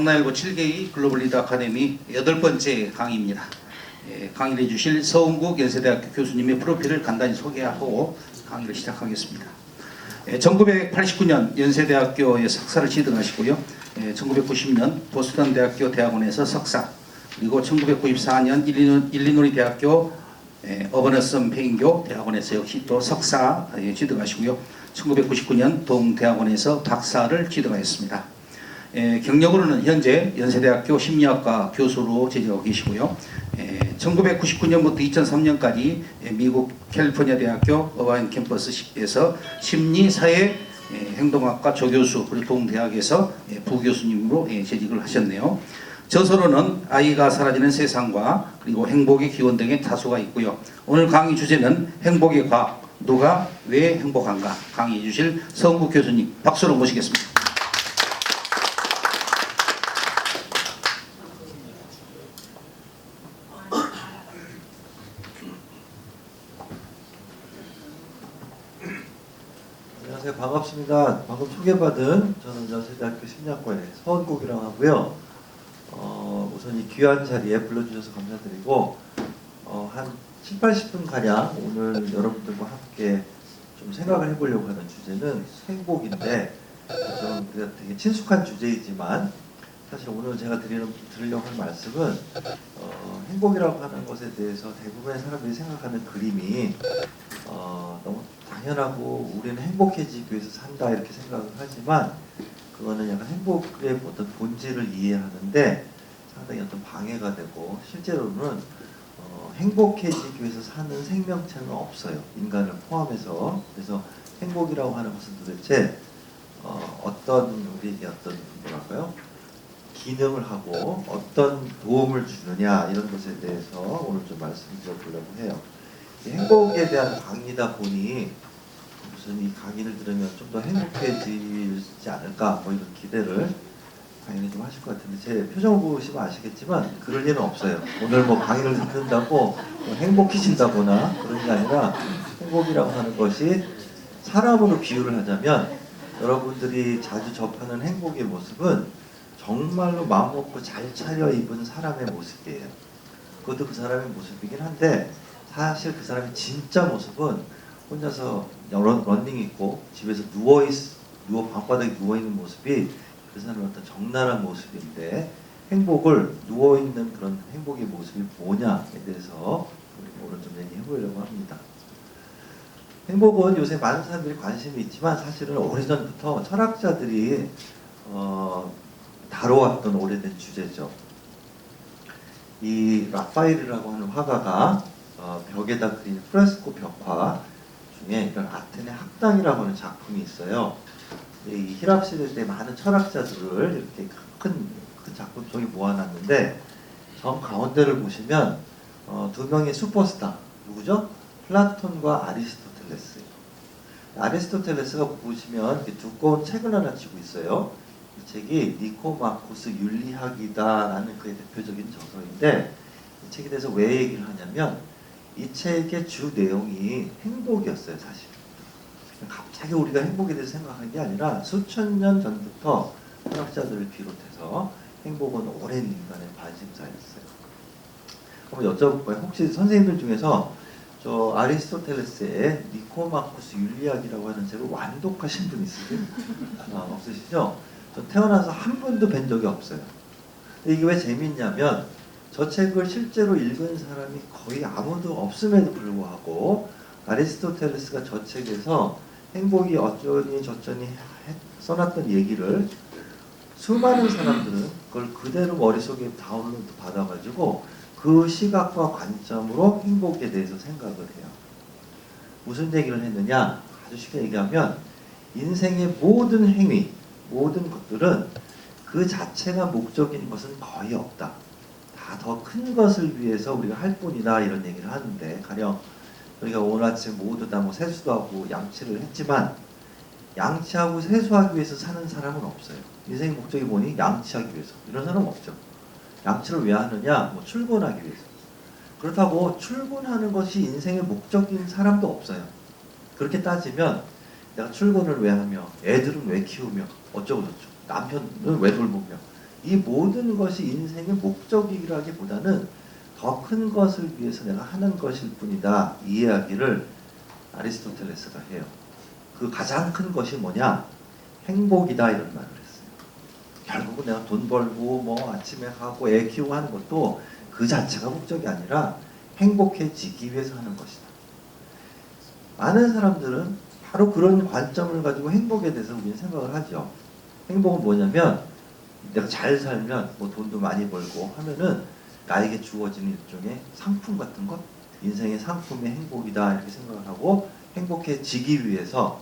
성남일보 7개의 글로벌 리더 아카데미 8번째 강의입니다. 강의를 해주실 서운국 연세대학교 교수님의 프로필을 간단히 소개하고 강의를 시작하겠습니다. 1989년 연세대학교에 석사를 취득하시고요. 1990년 보스턴 대학교 대학원에서 석사, 그리고 1994년 일리노이 대학교 어버너슨 페인교 대학원에서 역시 또 석사 취득하시고요. 1999년 동대학원에서 박사를 취득하였습니다. 경력으로는 현재 연세대학교 심리학과 교수로 재직하고 계시고요. 1999년부터 2003년까지 미국 캘리포니아 대학교 어바인 캠퍼스에서 심리사회 행동학과 조교수, 그리고 동대학에서 부교수님으로 재직을 하셨네요. 저서로는 아이가 사라지는 세상과 그리고 행복의 기원 등의 다수가 있고요. 오늘 강의 주제는 행복의 과학, 누가 왜 행복한가 강의해 주실 서운국 교수님 박수로 모시겠습니다. 안녕하세요. 반갑습니다. 방금 소개받은 저는 연세대학교 심리학과의 서운국이라고 하고요. 우선 이 귀한 자리에 불러주셔서 감사드리고 한 7, 80분 가량 오늘 여러분들과 함께 좀 생각을 해보려고 하는 주제는 행복인데 좀 되게 친숙한 주제이지만 사실 오늘 제가 드리려고 하는 말씀은 행복이라고 하는 것에 대해서 대부분의 사람들이 생각하는 그림이 너무 당연하고 우리는 행복해지기 위해서 산다 이렇게 생각을 하지만 그거는 약간 행복의 어떤 본질을 이해하는데 상당히 어떤 방해가 되고 실제로는 행복해지기 위해서 사는 생명체는 없어요. 인간을 포함해서. 그래서 행복이라고 하는 것은 도대체 어떤 우리에게 어떤 뭐랄까요? 기능을 하고 어떤 도움을 주느냐 이런 것에 대해서 오늘 좀 말씀드려보려고 해요. 행복에 대한 강의다 보니 무슨 이 강의를 들으면 좀 더 행복해지지 않을까 뭐 이런 기대를 당연히 좀 하실 것 같은데 제 표정을 보시면 아시겠지만 그럴 일은 없어요. 오늘 뭐 강의를 듣는다고 뭐 행복해진다거나 그런 게 아니라 행복이라고 하는 것이 사람으로 비유를 하자면 여러분들이 자주 접하는 행복의 모습은 정말로 마음먹고 잘 차려입은 사람의 모습이에요. 그것도 그 사람의 모습이긴 한데 사실 그 사람의 진짜 모습은 혼자서 런닝 있고 집에서 방바닥에 누워있는 모습이 그 사람의 어떤 적나라한 모습인데 행복을 누워있는 그런 행복의 모습이 뭐냐에 대해서 우리 오늘 좀 얘기해보려고 합니다. 행복은 요새 많은 사람들이 관심이 있지만 사실은 오래전부터 철학자들이 다뤄왔던 오래된 주제죠. 이 라파엘이라고 하는 화가가 벽에다 그린 프레스코 벽화 중에 이런 아테네 학당이라고 하는 작품이 있어요. 이 히랍 시대 때 많은 철학자들을 이렇게 큰 작품 속에 모아놨는데 정 가운데를 보시면 두 명의 슈퍼스타 누구죠? 플라톤과 아리스토텔레스. 아리스토텔레스가 보시면 두꺼운 책을 하나 쥐고 있어요. 이 책이 니코마코스 윤리학이다라는 그의 대표적인 저서인데 이 책에 대해서 왜 얘기를 하냐면 이 책의 주 내용이 행복이었어요. 사실 갑자기 우리가 행복에 대해서 생각하는 게 아니라 수천 년 전부터 철학자들을 비롯해서 행복은 오랜 인간의 관심사였어요. 한번 여쭤볼까요? 혹시 선생님들 중에서 저 아리스토텔레스의 니코마코스 윤리학이라고 하는 책을 완독하신 분 있으세요? 없으시죠? 저 태어나서 한 번도 뵌 적이 없어요. 근데 이게 왜 재밌냐면 저 책을 실제로 읽은 사람이 거의 아무도 없음에도 불구하고 아리스토텔레스가 저 책에서 행복이 어쩌니 저쩌니 써놨던 얘기를 수많은 사람들은 그걸 그대로 머릿속에 다운로드 받아가지고 그 시각과 관점으로 행복에 대해서 생각을 해요. 무슨 얘기를 했느냐? 아주 쉽게 얘기하면 인생의 모든 행위, 모든 것들은 그 자체가 목적인 것은 거의 없다. 다 더 큰 것을 위해서 우리가 할 뿐이다 이런 얘기를 하는데 가령 우리가 오늘 아침 모두 다 뭐 세수도 하고 양치를 했지만 양치하고 세수하기 위해서 사는 사람은 없어요. 인생의 목적이 뭐니? 양치하기 위해서. 이런 사람은 없죠. 양치를 왜 하느냐? 뭐 출근하기 위해서. 그렇다고 출근하는 것이 인생의 목적인 사람도 없어요. 그렇게 따지면 내가 출근을 왜 하며 애들은 왜 키우며 어쩌고 저쩌고 남편은 왜 돌보며 이 모든 것이 인생의 목적이라기보다는 더 큰 것을 위해서 내가 하는 것일 뿐이다. 이 이야기를 아리스토텔레스가 해요. 그 가장 큰 것이 뭐냐? 행복이다 이런 말을 했어요. 결국은 내가 돈 벌고 뭐 아침에 가고 애 키우고 하는 것도 그 자체가 목적이 아니라 행복해지기 위해서 하는 것이다. 많은 사람들은 바로 그런 관점을 가지고 행복에 대해서 우리는 생각을 하죠. 행복은 뭐냐면 내가 잘 살면 뭐 돈도 많이 벌고 하면은 나에게 주어지는 일종의 상품 같은 것, 인생의 상품이 행복이다 이렇게 생각을 하고 행복해지기 위해서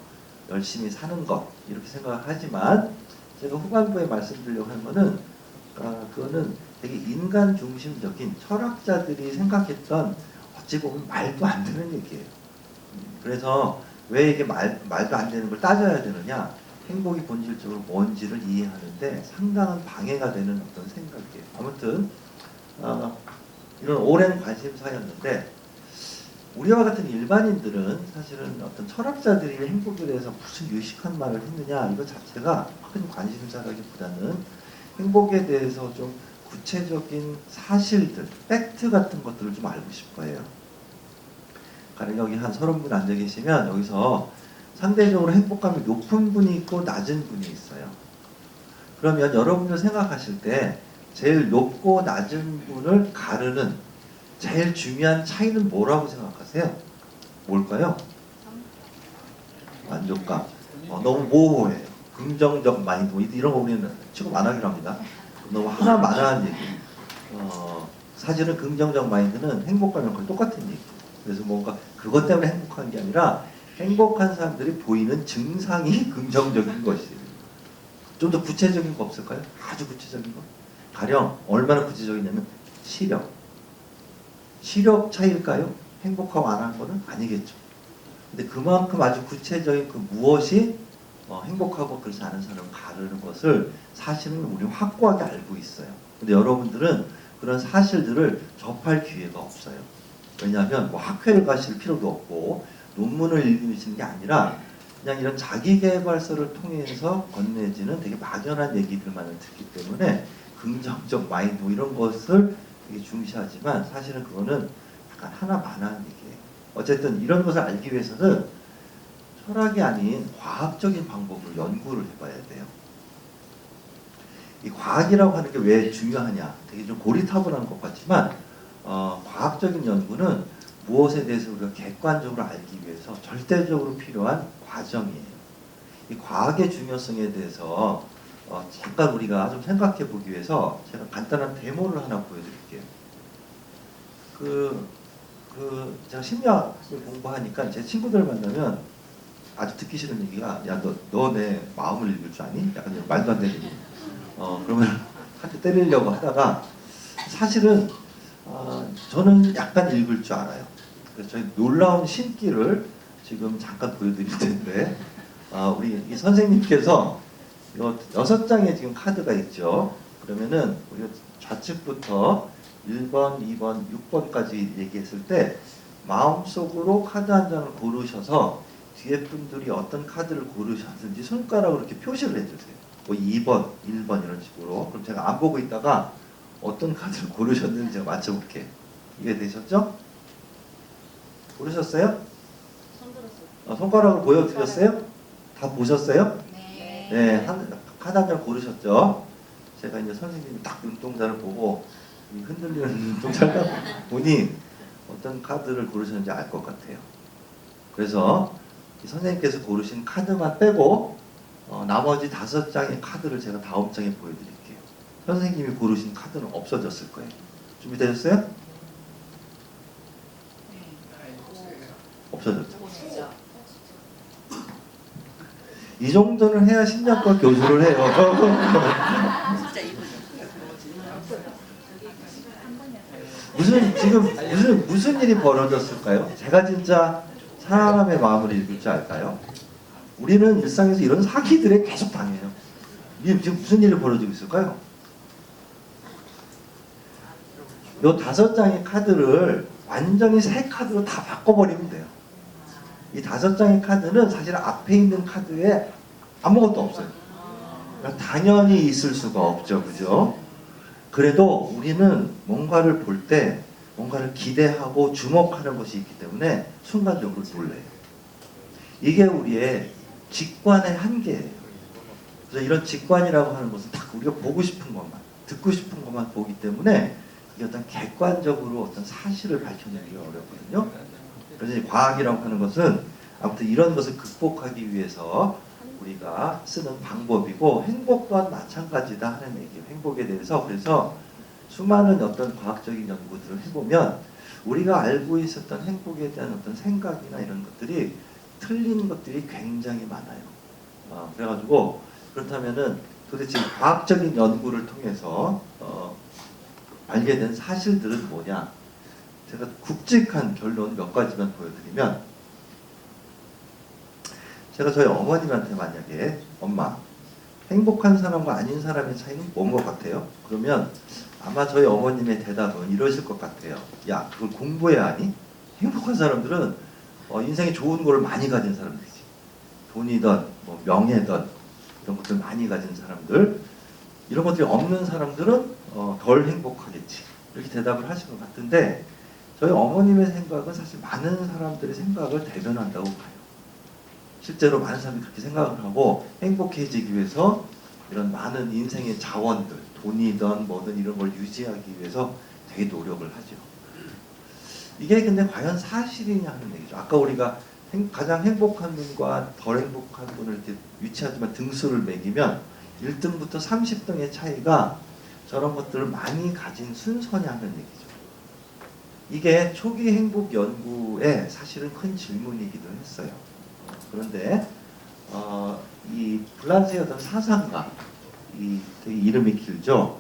열심히 사는 것 이렇게 생각을 하지만 제가 후반부에 말씀드리려고 하는 거는 그거는 되게 인간 중심적인 철학자들이 생각했던 어찌 보면 말도 안 되는 얘기예요. 그래서 왜 이게 말도 안 되는 걸 따져야 되느냐? 행복이 본질적으로 뭔지를 이해하는데 상당한 방해가 되는 어떤 생각이에요. 아무튼 이런 오랜 관심사였는데 우리와 같은 일반인들은 사실은 어떤 철학자들이 행복에 대해서 무슨 유식한 말을 했느냐 이거 자체가 큰 관심사라기보다는 행복에 대해서 좀 구체적인 사실들, 팩트 같은 것들을 좀 알고 싶어요. 가령 여기 한 30분 앉아 계시면 여기서 상대적으로 행복감이 높은 분이 있고 낮은 분이 있어요. 그러면 여러분들 생각하실 때 제일 높고 낮은 분을 가르는 제일 중요한 차이는 뭐라고 생각하세요? 뭘까요? 만족감. 너무 모호해요. 긍정적 마인드 이런 거 우리는 취급 안 하기로 합니다. 너무 하나마나한 얘기. 사실은 긍정적 마인드는 행복감이랑 거의 똑같은 얘기. 그래서 뭔가 그것 때문에 행복한 게 아니라 행복한 사람들이 보이는 증상이 긍정적인 것이에요. 좀 더 구체적인 거 없을까요? 아주 구체적인 거. 가령 얼마나 구체적이냐면 시력. 시력 차이일까요? 행복하고 안 하는 거는 아니겠죠. 근데 그만큼 아주 구체적인 그 무엇이 행복하고 그렇지 않은 사람을 가르는 것을 사실은 우리 확고하게 알고 있어요. 근데 여러분들은 그런 사실들을 접할 기회가 없어요. 왜냐하면 뭐 학회를 가실 필요도 없고 논문을 읽으시는 게 아니라 그냥 이런 자기계발서를 통해서 건네지는 되게 막연한 얘기들만을 듣기 때문에 긍정적 마인드 이런 것을 되게 중시하지만 사실은 그거는 약간 하나만한 얘기예요. 어쨌든 이런 것을 알기 위해서는 철학이 아닌 과학적인 방법으로 연구를 해봐야 돼요. 이 과학이라고 하는 게 왜 중요하냐? 되게 좀 고리타분한 것 같지만 과학적인 연구는 무엇에 대해서 우리가 객관적으로 알기 위해서 절대적으로 필요한 과정이에요. 이 과학의 중요성에 대해서 잠깐 우리가 좀 생각해 보기 위해서 제가 간단한 데모를 하나 보여드릴게요. 제가 심리학을 공부하니까 제 친구들 만나면 아주 듣기 싫은 얘기가 야 너 내 마음을 읽을 줄 아니? 약간 말도 안 되는 얘기. 그러면 한테 때리려고 하다가 사실은 저는 약간 읽을 줄 알아요. 그래서 저희 놀라운 신기를 지금 잠깐 보여드릴 텐데 우리 이 선생님께서 요 6장의 지금 카드가 있죠. 그러면은 우리가 좌측부터 1번, 2번, 6번까지 얘기했을 때 마음속으로 카드 한 장을 고르셔서 뒤에 분들이 어떤 카드를 고르셨는지 손가락으로 이렇게 표시를 해주세요. 뭐 2번, 1번 이런 식으로. 그럼 제가 안 보고 있다가 어떤 카드를 고르셨는지 제가 맞춰볼게요. 이해되셨죠? 고르셨어요? 손가락으로 보여드렸어요? 다 보셨어요? 네. 네, 카드 한 장 고르셨죠? 제가 이제 선생님이 딱 눈동자를 보고 이 흔들리는 눈동자를 보니 어떤 카드를 고르셨는지 알 것 같아요. 그래서 이 선생님께서 고르신 카드만 빼고 나머지 5장의 카드를 제가 다음 장에 보여드릴게요. 선생님이 고르신 카드는 없어졌을 거예요. 준비되셨어요? 없어졌죠. 이 정도는 해야 심리학과 교수를 해요. 무슨 일이 벌어졌을까요? 제가 진짜 사람의 마음을 읽을 줄 알까요? 우리는 일상에서 이런 사기들에 계속 당해요. 지금 무슨 일이 벌어지고 있을까요? 요 5장의 카드를 완전히 새 카드로 다 바꿔버리면 돼요. 이 5장의 카드는 사실 앞에 있는 카드에 아무것도 없어요. 그러니까 당연히 있을 수가 없죠. 그죠? 그래도 우리는 뭔가를 볼 때 뭔가를 기대하고 주목하는 것이 있기 때문에 순간적으로 놀래요. 이게 우리의 직관의 한계예요. 그래서 이런 직관이라고 하는 것은 딱 우리가 보고 싶은 것만, 듣고 싶은 것만 보기 때문에 이게 어떤 객관적으로 어떤 사실을 밝혀내기가 어렵거든요. 그래서 이 과학이라고 하는 것은 아무튼 이런 것을 극복하기 위해서 우리가 쓰는 방법이고, 행복 또한 마찬가지다 하는 얘기예요. 행복에 대해서. 그래서 수많은 어떤 과학적인 연구들을 해보면 우리가 알고 있었던 행복에 대한 어떤 생각이나 이런 것들이 틀린 것들이 굉장히 많아요. 그래가지고 그렇다면은 도대체 과학적인 연구를 통해서 알게 된 사실들은 뭐냐? 제가 굵직한 결론 몇 가지만 보여드리면, 제가 저희 어머님한테 만약에 엄마, 행복한 사람과 아닌 사람의 차이는 뭔 것 같아요? 그러면 아마 저희 어머님의 대답은 이러실 것 같아요. 야, 그걸 공부해야 하니? 행복한 사람들은 인생에 좋은 걸 많이 가진 사람들이지. 돈이든 뭐 명예든 이런 것들 많이 가진 사람들, 이런 것들이 없는 사람들은 덜 행복하겠지. 이렇게 대답을 하실 것 같은데, 저희 어머님의 생각은 사실 많은 사람들의 생각을 대변한다고 봐요. 실제로 많은 사람들이 그렇게 생각을 하고 행복해지기 위해서 이런 많은 인생의 자원들, 돈이든 뭐든 이런 걸 유지하기 위해서 되게 노력을 하죠. 이게 근데 과연 사실이냐 하는 얘기죠. 아까 우리가 가장 행복한 분과 덜 행복한 분을 이렇게 위치하지만 등수를 매기면 1등부터 30등의 차이가 저런 것들을 많이 가진 순서냐는 얘기죠. 이게 초기 행복 연구의 사실은 큰 질문이기도 했어요. 그런데 이 불란스의 어떤 사상가, 되게 이름이 길죠.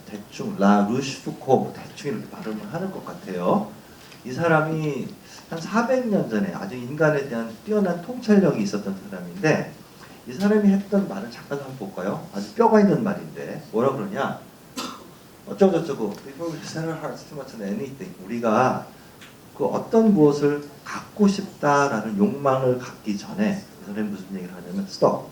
대충 라 루시푸코, 대충 이렇게 발음을 하는 것 같아요. 이 사람이 한 400년 전에 아주 인간에 대한 뛰어난 통찰력이 있었던 사람인데, 이 사람이 했던 말을 잠깐 한번 볼까요? 아주 뼈가 있는 말인데 뭐라 그러냐? 어쩌고저쩌고 Before we set our hearts too much on anything, 우리가 그 어떤 무엇을 갖고 싶다라는 욕망을 갖기 전에, 이 사람이 무슨 얘기를 하냐면 stop.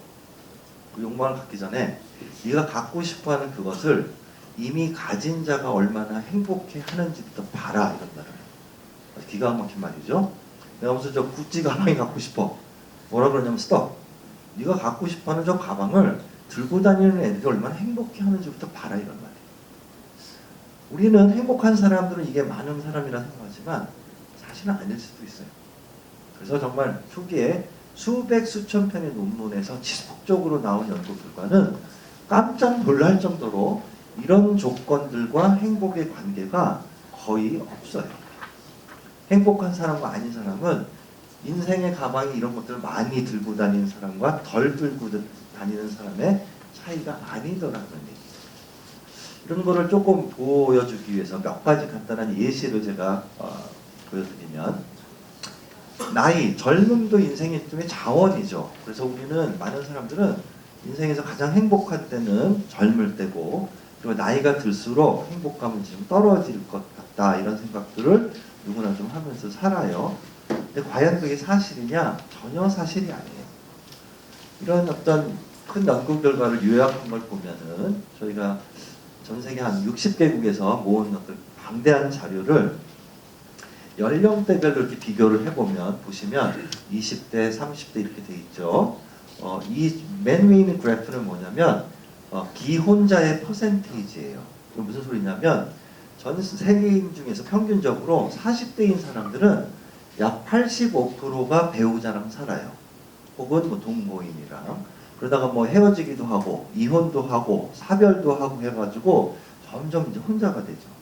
그 욕망을 갖기 전에 네가 갖고 싶어하는 그것을 이미 가진 자가 얼마나 행복해 하는지부터 봐라, 이런 말을 해요. 기가 막힌 말이죠. 내가 무슨 저 구찌 가방이 갖고 싶어. 뭐라 그러냐면 stop. 네가 갖고 싶어하는 저 가방을 들고 다니는 애들이 얼마나 행복해 하는지부터 봐라, 이런 말이에요. 우리는 행복한 사람들은 이게 많은 사람이라 생각하지만 사실은 아닐 수도 있어요. 그래서 정말 초기에 수백 수천 편의 논문에서 지속적으로 나온 연구 결과는 깜짝 놀랄 정도로 이런 조건들과 행복의 관계가 거의 없어요. 행복한 사람과 아닌 사람은 인생의 가방이 이런 것들을 많이 들고 다니는 사람과 덜 들고 다니는 사람의 차이가 아니더라는 얘기죠. 이런 거를 조금 보여주기 위해서 몇 가지 간단한 예시를 제가 보여드리면, 나이, 젊음도 인생의 일종의 자원이죠. 그래서 우리는, 많은 사람들은 인생에서 가장 행복할 때는 젊을 때고, 그리고 나이가 들수록 행복감은 지금 떨어질 것 같다, 이런 생각들을 누구나 좀 하면서 살아요. 근데 과연 그게 사실이냐? 전혀 사실이 아니에요. 이런 어떤 큰 연구 결과를 요약한 걸 보면은, 저희가 전 세계 한 60개국에서 모은 어떤 방대한 자료를 연령대별로 이렇게 비교를 해보면, 보시면 20대, 30대 이렇게 돼 있죠. 이 맨 위에 있는 그래프는 뭐냐면 기혼자의 퍼센테이지예요. 무슨 소리냐면, 전 세계인 중에서 평균적으로 40대인 사람들은 약 85%가 배우자랑 살아요. 혹은 뭐 동거인이랑. 그러다가 뭐 헤어지기도 하고 이혼도 하고 사별도 하고 해가지고 점점 이제 혼자가 되죠.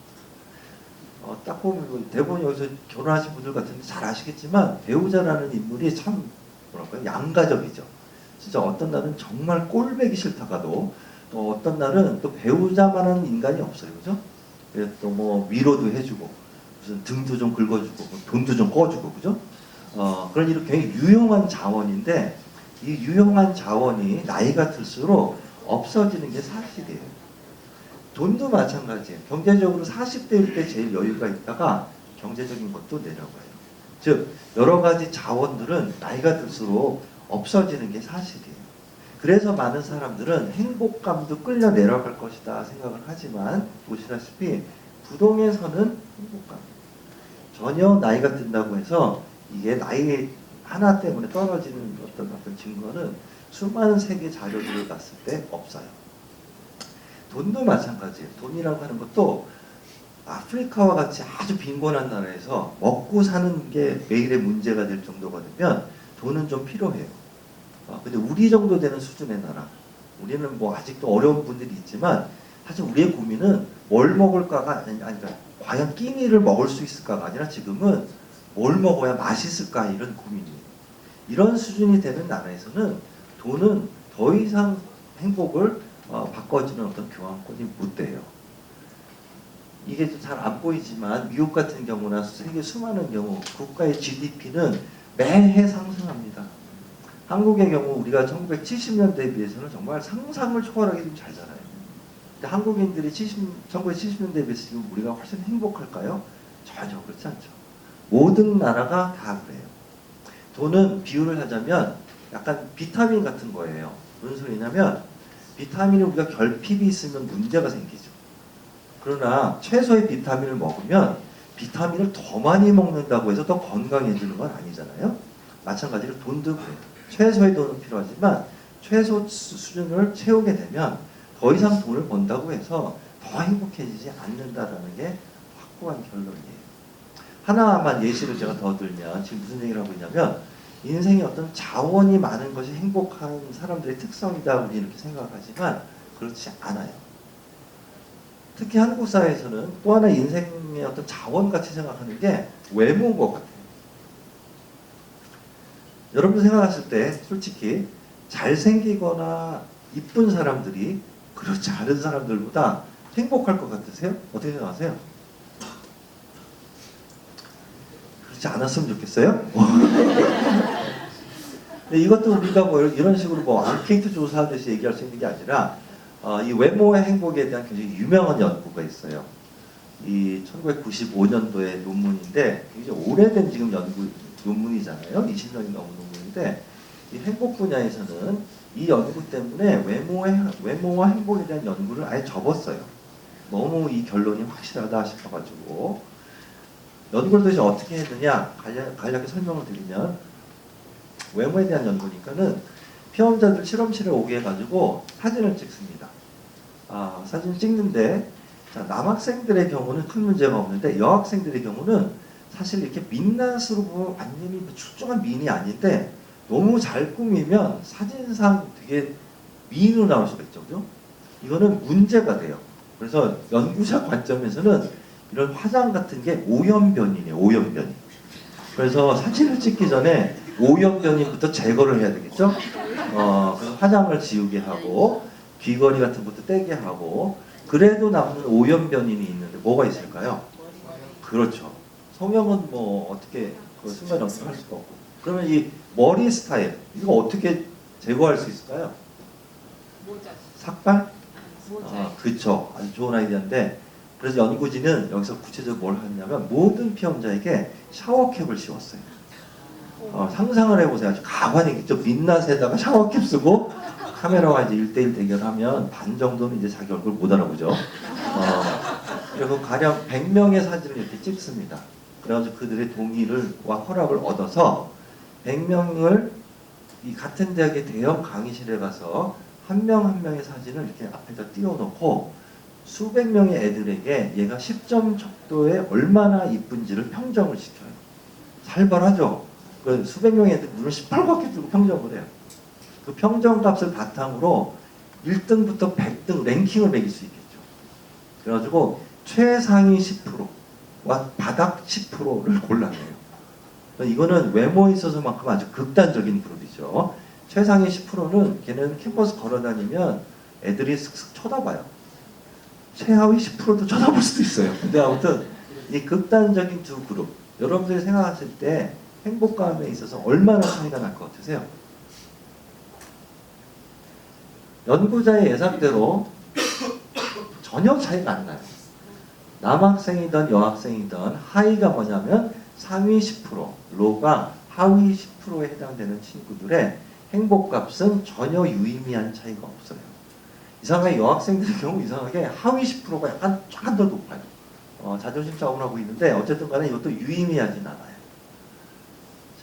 딱 보면 대부분 여기서 결혼하신 분들 같은데 잘 아시겠지만, 배우자라는 인물이 참 뭐랄까요, 양가적이죠. 진짜 어떤 날은 정말 꼴배기 싫다가도, 또 어떤 날은 또 배우자만한 인간이 없어요, 그죠? 또 뭐 위로도 해주고, 무슨 등도 좀 긁어주고, 돈도 좀 꺼주고, 그죠? 그런 이렇게 굉장히 유용한 자원인데, 이 유용한 자원이 나이가 들수록 없어지는 게 사실이에요. 돈도 마찬가지예요. 경제적으로 40대일 때 제일 여유가 있다가 경제적인 것도 내려가요. 즉 여러 가지 자원들은 나이가 들수록 없어지는 게 사실이에요. 그래서 많은 사람들은 행복감도 끌려 내려갈 것이다 생각을 하지만 보시다시피 부동에서는 행복감 전혀 나이가 든다고 해서 이게 나이 하나 때문에 떨어지는 어떤 증거는 수많은 세계 자료들을 봤을 때 없어요. 돈도 마찬가지예요. 돈이라고 하는 것도 아프리카와 같이 아주 빈곤한 나라에서 먹고 사는 게 매일의 문제가 될 정도가 되면 돈은 좀 필요해요. 근데 우리 정도 되는 수준의 나라, 우리는 뭐 아직도 어려운 분들이 있지만 사실 우리의 고민은 뭘 먹을까가 그러니까 과연 끼니를 먹을 수 있을까가 아니라 지금은 뭘 먹어야 맛있을까 이런 고민이에요. 이런 수준이 되는 나라에서는 돈은 더 이상 행복을 바꿔주는 어떤 교환권이 못 돼요. 이게 잘 안 보이지만 미국 같은 경우나 세계 수많은 경우 국가의 GDP는 매해 상승합니다. 한국의 경우 우리가 1970년대에 비해서는 정말 상상을 초월하게 좀 잘 살아요. 근데 한국인들이 1970년대에 비해서 지금 우리가 훨씬 행복할까요? 전혀 그렇지 않죠. 모든 나라가 다 그래요. 돈은 비유를 하자면 약간 비타민 같은 거예요. 무슨 소리냐면 비타민이 우리가 결핍이 있으면 문제가 생기죠. 그러나 최소의 비타민을 먹으면 비타민을 더 많이 먹는다고 해서 더 건강해지는 건 아니잖아요. 마찬가지로 돈도 그래요. 최소의 돈은 필요하지만 최소 수준을 채우게 되면 더 이상 돈을 번다고 해서 더 행복해지지 않는다라는 게 확고한 결론이에요. 하나만 예시를 제가 더 들면 지금 무슨 얘기를 하고 있냐면 인생에 어떤 자원이 많은 것이 행복한 사람들의 특성이다 우리 이렇게 생각하지만 그렇지 않아요. 특히 한국 사회에서는 또 하나 인생의 어떤 자원같이 생각하는 게 외모인 것 같아요. 여러분 생각하실 때 솔직히 잘생기거나 이쁜 사람들이 그렇지 않은 사람들보다 행복할 것 같으세요? 어떻게 생각하세요? 그렇지 않았으면 좋겠어요? 근데 이것도 우리가 뭐 이런 식으로 뭐 앙케이트 조사하듯이 얘기할 수 있는 게 아니라 이 외모의 행복에 대한 굉장히 유명한 연구가 있어요. 이 1995년도의 논문인데 굉장히 오래된 지금 논문이잖아요. 20년이 넘은 논문인데 이 행복 분야에서는 이 연구 때문에 외모와 행복에 대한 연구를 아예 접었어요. 너무 이 결론이 확실하다 싶어가지고 연구를 도대체 어떻게 했느냐 간략하게 설명을 드리면 외모에 대한 연구니까는 피험자들 실험실에 오게 해가지고 사진을 찍습니다. 사진을 찍는데 자, 남학생들의 경우는 큰 문제가 없는데 여학생들의 경우는 사실 이렇게 민낯으로 보면 완전히 출중한 미인이 아닌데 너무 잘 꾸미면 사진상 되게 미인으로 나올 수가 있죠. 그죠? 이거는 문제가 돼요. 그래서 연구자 관점에서는 이런 화장 같은 게 오염변이에요. 오염변이. 그래서 사진을 찍기 전에 오염변이부터 제거를 해야 되겠죠? 그래서 화장을 지우게 하고 귀걸이 같은 것도 떼게 하고 그래도 남는 오염변인이 있는데 뭐가 있을까요? 그렇죠. 성형은 뭐 어떻게 그 순간 연습할 수가 없고 그러면 이 머리 스타일 이거 어떻게 제거할 수 있을까요? 모자. 삭발? 모자. 그쵸. 아주 좋은 아이디어인데 그래서 연구진은 여기서 구체적으로 뭘 했냐면 모든 피험자에게 샤워캡을 씌웠어요. 상상을 해보세요. 아주 가관이겠죠. 민낯에다가 샤워캡 쓰고 카메라와 이제 1대1 대결하면 반 정도는 이제 자기 얼굴 못 알아보죠. 그리고 가령 100명의 사진을 이렇게 찍습니다. 그래가지고 그들의 동의와 허락을 얻어서 100명을 이 같은 대학의 대형 강의실에 가서 한 명 한 명의 사진을 이렇게 앞에다 띄워놓고 수백 명의 애들에게 얘가 10점 척도에 얼마나 이쁜지를 평점을 시켜요. 살벌하죠? 그 수백 명의 애들 눈을 시뻘겋게 뜨고 평점을 해요. 그 평점값을 바탕으로 1등부터 100등 랭킹을 매길 수 있겠죠. 그래가지고 최상위 10%와 바닥 10%를 골라내요. 이거는 외모에 있어서만큼 아주 극단적인 그룹이죠. 최상위 10%는 걔는 캠퍼스 걸어다니면 애들이 슥슥 쳐다봐요. 최하위 10%도 쳐다볼 수도 있어요. 근데 아무튼 이 극단적인 두 그룹 여러분들이 생각하실 때 행복감에 있어서 얼마나 차이가 날 것 같으세요? 연구자의 예상대로 전혀 차이가 안 나요. 남학생이든 여학생이든 하위가 뭐냐면 상위 10%, 로가 하위 10%에 해당되는 친구들의 행복값은 전혀 유의미한 차이가 없어요. 이상하게 여학생들의 경우 이상하게 하위 10%가 약간 더 높아요. 자존심 싸움을 하고 있는데 어쨌든 간에 이것도 유의미하진 않아요.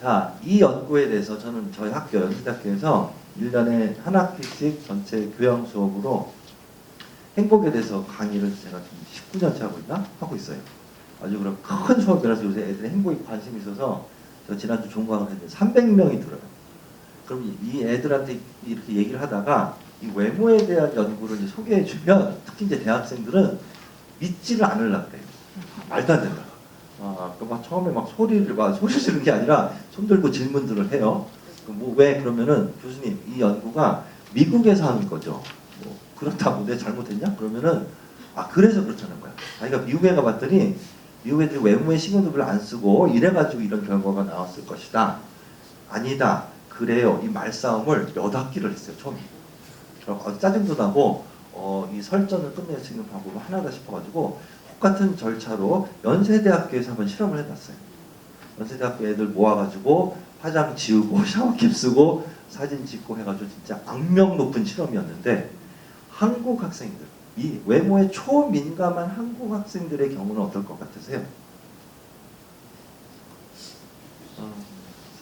자, 이 연구에 대해서 저는 저희 학교, 연세대학교에서 1년에 한 학기씩 전체 교양 수업으로 행복에 대해서 강의를 제가 지금 19년째 하고 있어요. 아주 그런 큰 수업이라서 요새 애들이 행복에 관심이 있어서 저 지난주 종강을 했는데 300명이 들어요. 그럼 이 애들한테 이렇게 얘기를 하다가 이 외모에 대한 연구를 이제 소개해주면 특히 이제 대학생들은 믿지를 않으려고 그래요. 말도 안 된다. 막 처음에 소리 지르는 게 아니라 손 들고 질문들을 해요. 왜 그러면은 교수님 이 연구가 미국에서 하는 거죠. 그렇다고 내가 잘못했냐? 그러면은 그래서 그렇다는 거야. 그러니까 미국에 가봤더니 미국 애들이 외모에 신경도 별로 안 쓰고 이래가지고 이런 결과가 나왔을 것이다. 아니다. 그래요. 이 말싸움을 몇 학기를 했어요. 처음에. 짜증도 나고 이 설전을 끝낼 수 있는 방법을 하나다 싶어가지고 똑같은 절차로 연세대학교에서 한번 실험을 해봤어요. 연세대학교 애들 모아가지고 화장 지우고 샤워캡 쓰고 사진 찍고 해가지고 진짜 악명 높은 실험이었는데 한국 학생들, 이 외모에 초민감한 한국 학생들의 경우는 어떨 것 같으세요?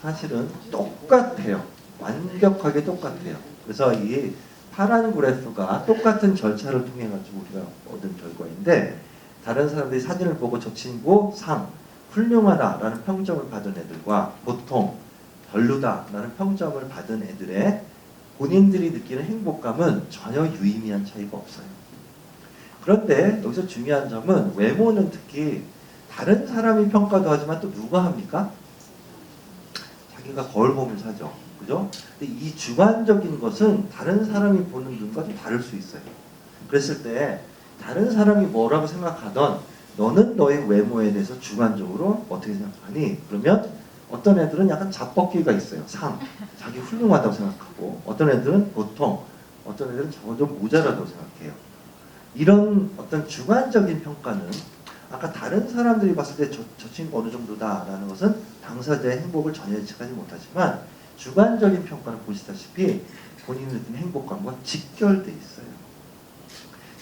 사실은 똑같아요. 완벽하게 똑같아요. 그래서 이 파란 그래프가 똑같은 절차를 통해 가지고 우리가 얻은 결과인데 다른 사람들이 사진을 보고 저 친구 상, 훌륭하다라는 평점을 받은 애들과 보통 별로다라는 평점을 받은 애들의 본인들이 느끼는 행복감은 전혀 유의미한 차이가 없어요. 그런데 여기서 중요한 점은 외모는 특히 다른 사람이 평가도 하지만 또 누가 합니까? 자기가 거울 보면서 하죠. 그죠? 근데 이 주관적인 것은 다른 사람이 보는 눈과 좀 다를 수 있어요. 그랬을 때 다른 사람이 뭐라고 생각하던 너는 너의 외모에 대해서 주관적으로 어떻게 생각하니? 그러면 어떤 애들은 약간 잡먹기가 있어요. 자기 훌륭하다고 생각하고 어떤 애들은 보통, 어떤 애들은 저거 좀 모자라다고 생각해요. 이런 어떤 주관적인 평가는 아까 다른 사람들이 봤을 때 저 친구 어느 정도다라는 것은 당사자의 행복을 전혀 예측하지 못하지만 주관적인 평가는 보시다시피 본인이 느끼는 행복감과 직결돼 있어요.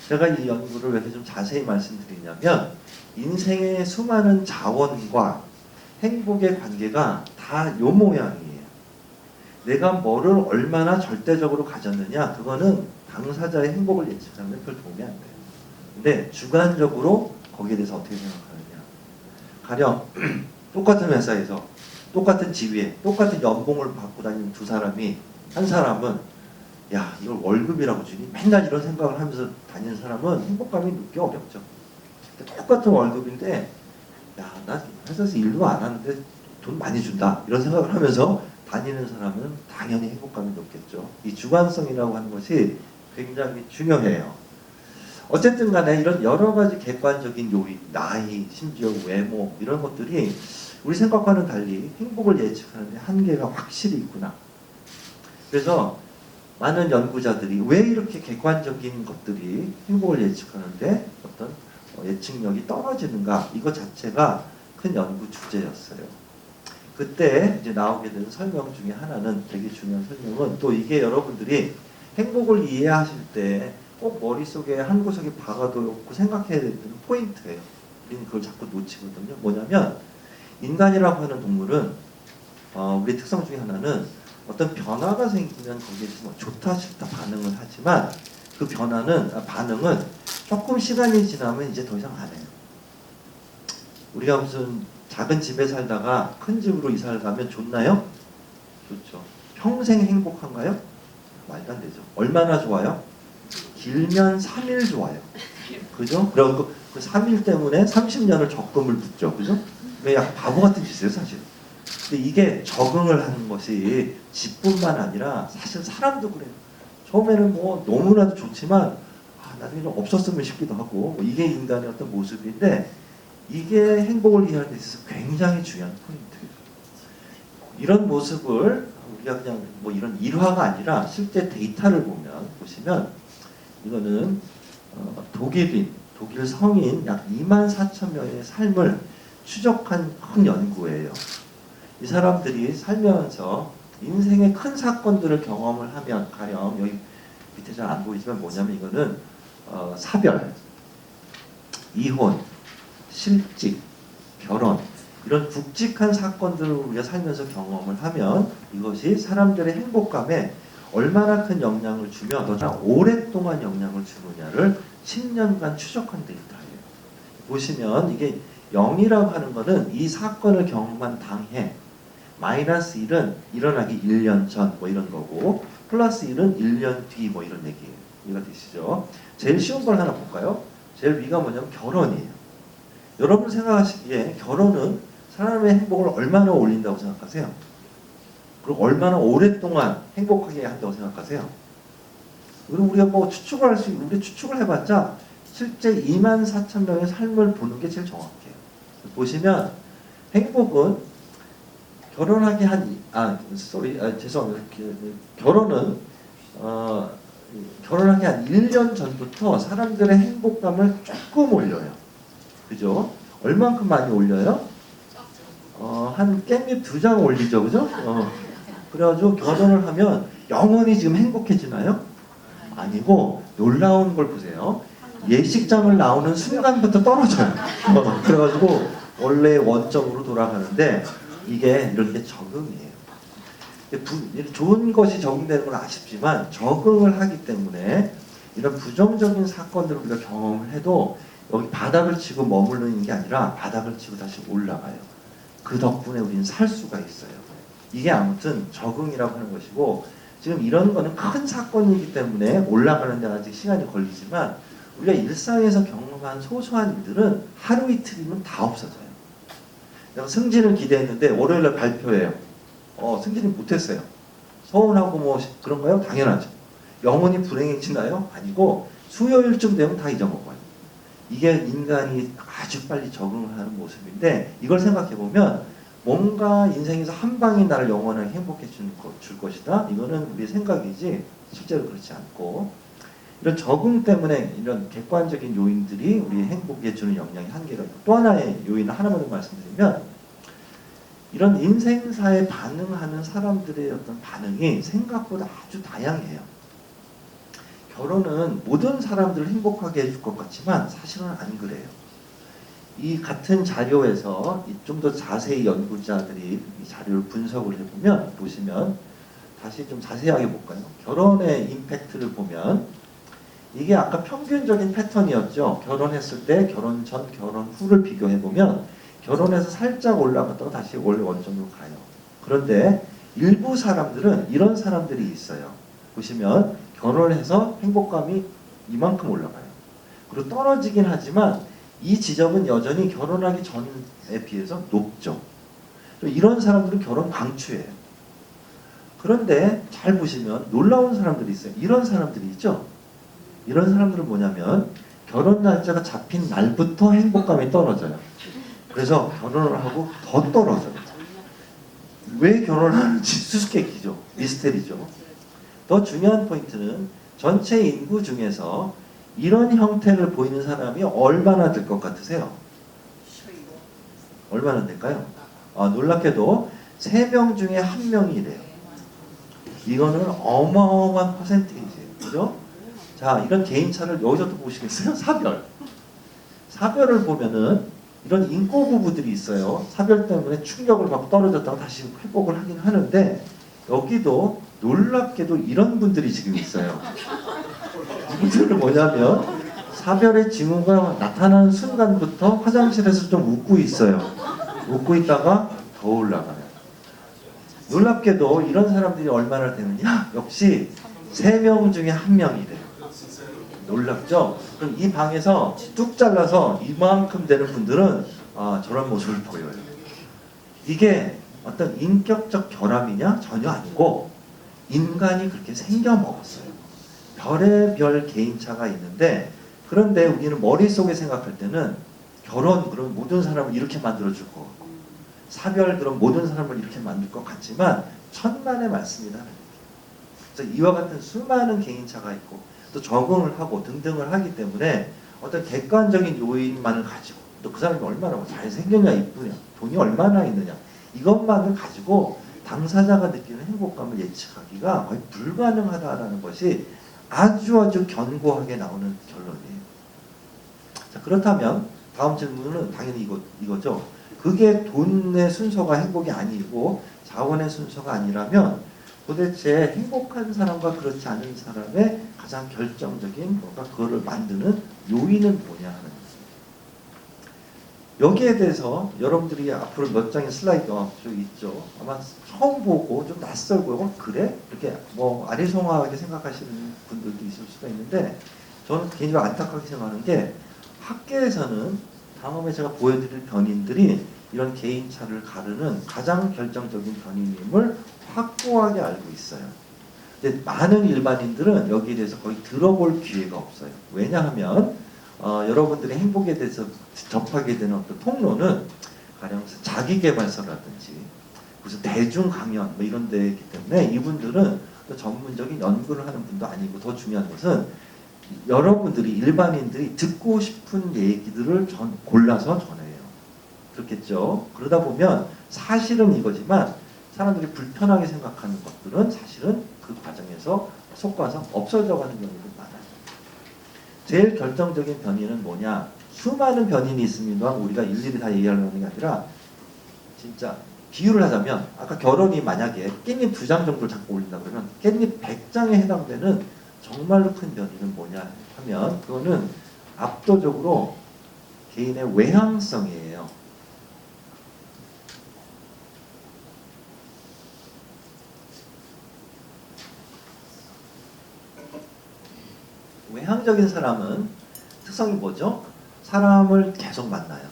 제가 이 연구를 왜 이렇게 좀 자세히 말씀드리냐면 인생의 수많은 자원과 행복의 관계가 다 요 모양이에요. 내가 뭐를 얼마나 절대적으로 가졌느냐 그거는 당사자의 행복을 예측하는 데 별 도움이 안 돼요. 근데 주관적으로 거기에 대해서 어떻게 생각하느냐. 가령 똑같은 회사에서 똑같은 지위에 똑같은 연봉을 받고 다니는 두 사람이 한 사람은 야 이걸 월급이라고 주니 맨날 이런 생각을 하면서 다니는 사람은 행복감이 느끼기 어렵죠. 똑같은 월급인데 야 나 회사에서 일도 안 하는데 돈 많이 준다 이런 생각을 하면서 다니는 사람은 당연히 행복감이 높겠죠. 이 주관성이라고 하는 것이 굉장히 중요해요. 어쨌든 간에 이런 여러 가지 객관적인 요인, 나이, 심지어 외모 이런 것들이 우리 생각과는 달리 행복을 예측하는 데 한계가 확실히 있구나. 그래서 많은 연구자들이 왜 이렇게 객관적인 것들이 행복을 예측하는데 어떤 예측력이 떨어지는가 이것 자체가 큰 연구 주제였어요. 그때 이제 나오게 된 설명 중에 하나는 되게 중요한 설명은 또 이게 여러분들이 행복을 이해하실 때 꼭 머릿속에 한 구석에 박아두고 생각해야 되는 포인트예요. 우리는 그걸 자꾸 놓치거든요. 뭐냐면 인간이라고 하는 동물은 우리 특성 중에 하나는 어떤 변화가 생기면 거기에 뭐 좋다 싫다 반응을 하지만 그 반응은 조금 시간이 지나면 이제 더 이상 안 해요. 우리가 무슨 작은 집에 살다가 큰 집으로 이사를 가면 좋나요? 좋죠. 평생 행복한가요? 말도 안 되죠. 얼마나 좋아요? 길면 3일 좋아요. 그죠? 그리고 그 3일 때문에 30년을 적금을 붓죠. 그죠? 왜 약간 바보 같은 짓이에요, 사실. 근데 이게 적응을 하는 것이 집뿐만 아니라 사실 사람도 그래요. 처음에는 뭐 너무나도 좋지만 나중에 좀 없었으면 싶기도 하고 이게 인간의 어떤 모습인데 이게 행복을 이해하는 데 있어서 굉장히 중요한 포인트예요. 이런 모습을 우리가 그냥 뭐 이런 일화가 아니라 실제 데이터를 보시면 이거는 독일 성인 약 24,000명의 삶을 추적한 큰 연구예요. 이 사람들이 살면서 인생의 큰 사건들을 경험을 하면 가령 여기 밑에 잘 안 보이지만 뭐냐면 이거는 사별, 이혼, 실직, 결혼 이런 굵직한 사건들을 우리가 살면서 경험을 하면 이것이 사람들의 행복감에 얼마나 큰 영향을 주며 더 오랫동안 영향을 주느냐를 10년간 추적한 데이터예요. 보시면 이게 0이라고 하는 것은 이 사건을 경험한 당해, 마이너스 1은 일어나기 1년 전 뭐 이런 거고 플러스 1은 1년 뒤 뭐 이런 얘기예요. 이해가 되시죠? 제일 쉬운 걸 하나 볼까요? 제일 위가 뭐냐면 결혼이에요. 여러분 생각하시기에 결혼은 사람의 행복을 얼마나 올린다고 생각하세요? 그리고 얼마나 오랫동안 행복하게 한다고 생각하세요? 그리고 우리가 뭐 추측을 할 수, 우리 추측을 해봤자 실제 24,000명의 삶을 보는 게 제일 정확해요. 보시면 행복은 결혼하기 죄송합니다. 결혼은 결혼하기 한 1년 전부터 사람들의 행복감을 조금 올려요. 그죠? 얼만큼 많이 올려요? 한 깻잎 2장 올리죠. 그죠? 그래가지고 결혼을 하면 영원히 지금 행복해지나요? 아니고 놀라운 걸 보세요. 예식장을 나오는 순간부터 떨어져요. 그래가지고 원래 원점으로 돌아가는데 이게 이런 게 적응이에요. 좋은 것이 적응되는 건 아쉽지만 적응을 하기 때문에 이런 부정적인 사건들을 우리가 경험을 해도 여기 바닥을 치고 머무르는 게 아니라 바닥을 치고 다시 올라가요. 그 덕분에 우리는 살 수가 있어요. 이게 아무튼 적응이라고 하는 것이고 지금 이런 거는 큰 사건이기 때문에 올라가는 데는 아직 시간이 걸리지만 우리가 일상에서 경험한 소소한 일들은 하루 이틀이면 다 없어져요. 내가 승진을 기대했는데 월요일날 발표해요. 승진을 못했어요. 서운하고 뭐 그런가요? 당연하죠. 영원히 불행해지나요? 아니고 수요일쯤 되면 다 잊어먹어요. 이게 인간이 아주 빨리 적응을 하는 모습인데 이걸 생각해보면 뭔가 인생에서 한 방이 나를 영원하게 행복해 줄 것이다. 이거는 우리 생각이지 실제로 그렇지 않고 이런 적응 때문에 이런 객관적인 요인들이 우리 행복에 주는 영향이 한계가 있고 또 하나의 요인을 하나만 더 말씀드리면 이런 인생사에 반응하는 사람들의 어떤 반응이 생각보다 아주 다양해요. 결혼은 모든 사람들을 행복하게 해줄 것 같지만 사실은 안 그래요. 이 같은 자료에서 좀 더 자세히 연구자들이 이 자료를 분석을 해보면 보시면 다시 좀 자세하게 볼까요? 결혼의 임팩트를 보면 이게 아까 평균적인 패턴이었죠. 결혼했을 때 결혼 전, 결혼 후를 비교해보면 결혼해서 살짝 올라갔다가 다시 원래 원점으로 가요. 그런데 일부 사람들은 이런 사람들이 있어요. 보시면 결혼을 해서 행복감이 이만큼 올라가요. 그리고 떨어지긴 하지만 이 지점은 여전히 결혼하기 전에 비해서 높죠. 이런 사람들은 결혼 강추예요. 그런데 잘 보시면 놀라운 사람들이 있어요. 이런 사람들이 있죠. 이런 사람들은 뭐냐면 결혼 날짜가 잡힌 날부터 행복감이 떨어져요. 그래서 결혼을 하고 더 떨어져요. 왜 결혼을 하는지 수수께끼죠. 미스테리죠. 더 중요한 포인트는 전체 인구 중에서 이런 형태를 보이는 사람이 얼마나 될 것 같으세요? 얼마나 될까요? 놀랍게도 3명 중에 1명이 이래요. 이거는 어마어마한 퍼센테이지예요. 그죠? 자, 이런 개인차를 여기서 또 보시겠어요? 사별. 사별을 보면은 이런 인고 부부들이 있어요. 사별 때문에 충격을 받고 떨어졌다가 다시 회복을 하긴 하는데 여기도 놀랍게도 이런 분들이 지금 있어요. 이분들은 뭐냐면 사별의 징후가 나타나는 순간부터 화장실에서 좀 웃고 있어요. 웃고 있다가 더 올라가요. 놀랍게도 이런 사람들이 얼마나 되느냐? 역시 3명 중에 1명이래요. 놀랍죠? 그럼 이 방에서 뚝 잘라서 이만큼 되는 분들은 저런 모습을 보여요. 이게 어떤 인격적 결함이냐? 전혀 아니고 인간이 그렇게 생겨 먹었어요. 별의별 개인차가 있는데 그런데 우리는 머릿속에 생각할 때는 결혼 그럼 모든 사람을 이렇게 만들어줄 것 같고 사별 그럼 모든 사람을 이렇게 만들 것 같지만 천만의 말씀이라는 거예요. 그래서 이와 같은 수많은 개인차가 있고 또 적응을 하고 등등을 하기 때문에 어떤 객관적인 요인만을 가지고 또 그 사람이 얼마나 잘생겼냐 이쁘냐 돈이 얼마나 있느냐 이것만을 가지고 당사자가 느끼는 행복감을 예측하기가 거의 불가능하다라는 것이 아주 견고하게 나오는 결론이에요. 자, 그렇다면 다음 질문은 당연히 이거죠. 그게 돈의 순서가 행복이 아니고 자원의 순서가 아니라면 도대체 행복한 사람과 그렇지 않은 사람의 가장 결정적인 뭔가 그거를 만드는 요인은 뭐냐 하는 거예요. 여기에 대해서 여러분들이 앞으로 몇 장의 슬라이드가 저기 있죠. 아마 처음 보고 좀 낯설고 그래? 이렇게 뭐 아리송하게 생각하시는 분들도 있을 수가 있는데 저는 개인적으로 안타깝게 생각하는 게 학계에서는 다음에 제가 보여드릴 변인들이 이런 개인차를 가르는 가장 결정적인 변인임을 확고하게 알고 있어요. 근데 많은 일반인들은 여기에 대해서 거의 들어볼 기회가 없어요. 왜냐하면 여러분들의 행복에 대해서 접하게 되는 어떤 통로는 가령 자기계발서라든지 무슨 대중 강연 뭐 이런 데이기 때문에 이분들은 또 전문적인 연구를 하는 분도 아니고 더 중요한 것은 여러분들이 일반인들이 듣고 싶은 얘기들을 골라서 전해요. 그렇겠죠. 그러다 보면 사실은 이거지만 사람들이 불편하게 생각하는 것들은 사실은 그 과정에서 속과서 없어져 가는 경우도 많아요. 제일 결정적인 변이는 뭐냐? 수많은 변인이 있습니다. 우리가 일일이 다 얘기하려는 게 아니라 진짜 비유를 하자면 아까 결혼이 만약에 깻잎 2장 정도를 잡고 올린다 그러면 깻잎 100장에 해당되는 정말로 큰 변이는 뭐냐 하면 그거는 압도적으로 개인의 외향성이에요. 외향적인 사람은 특성이 뭐죠? 사람을 계속 만나요.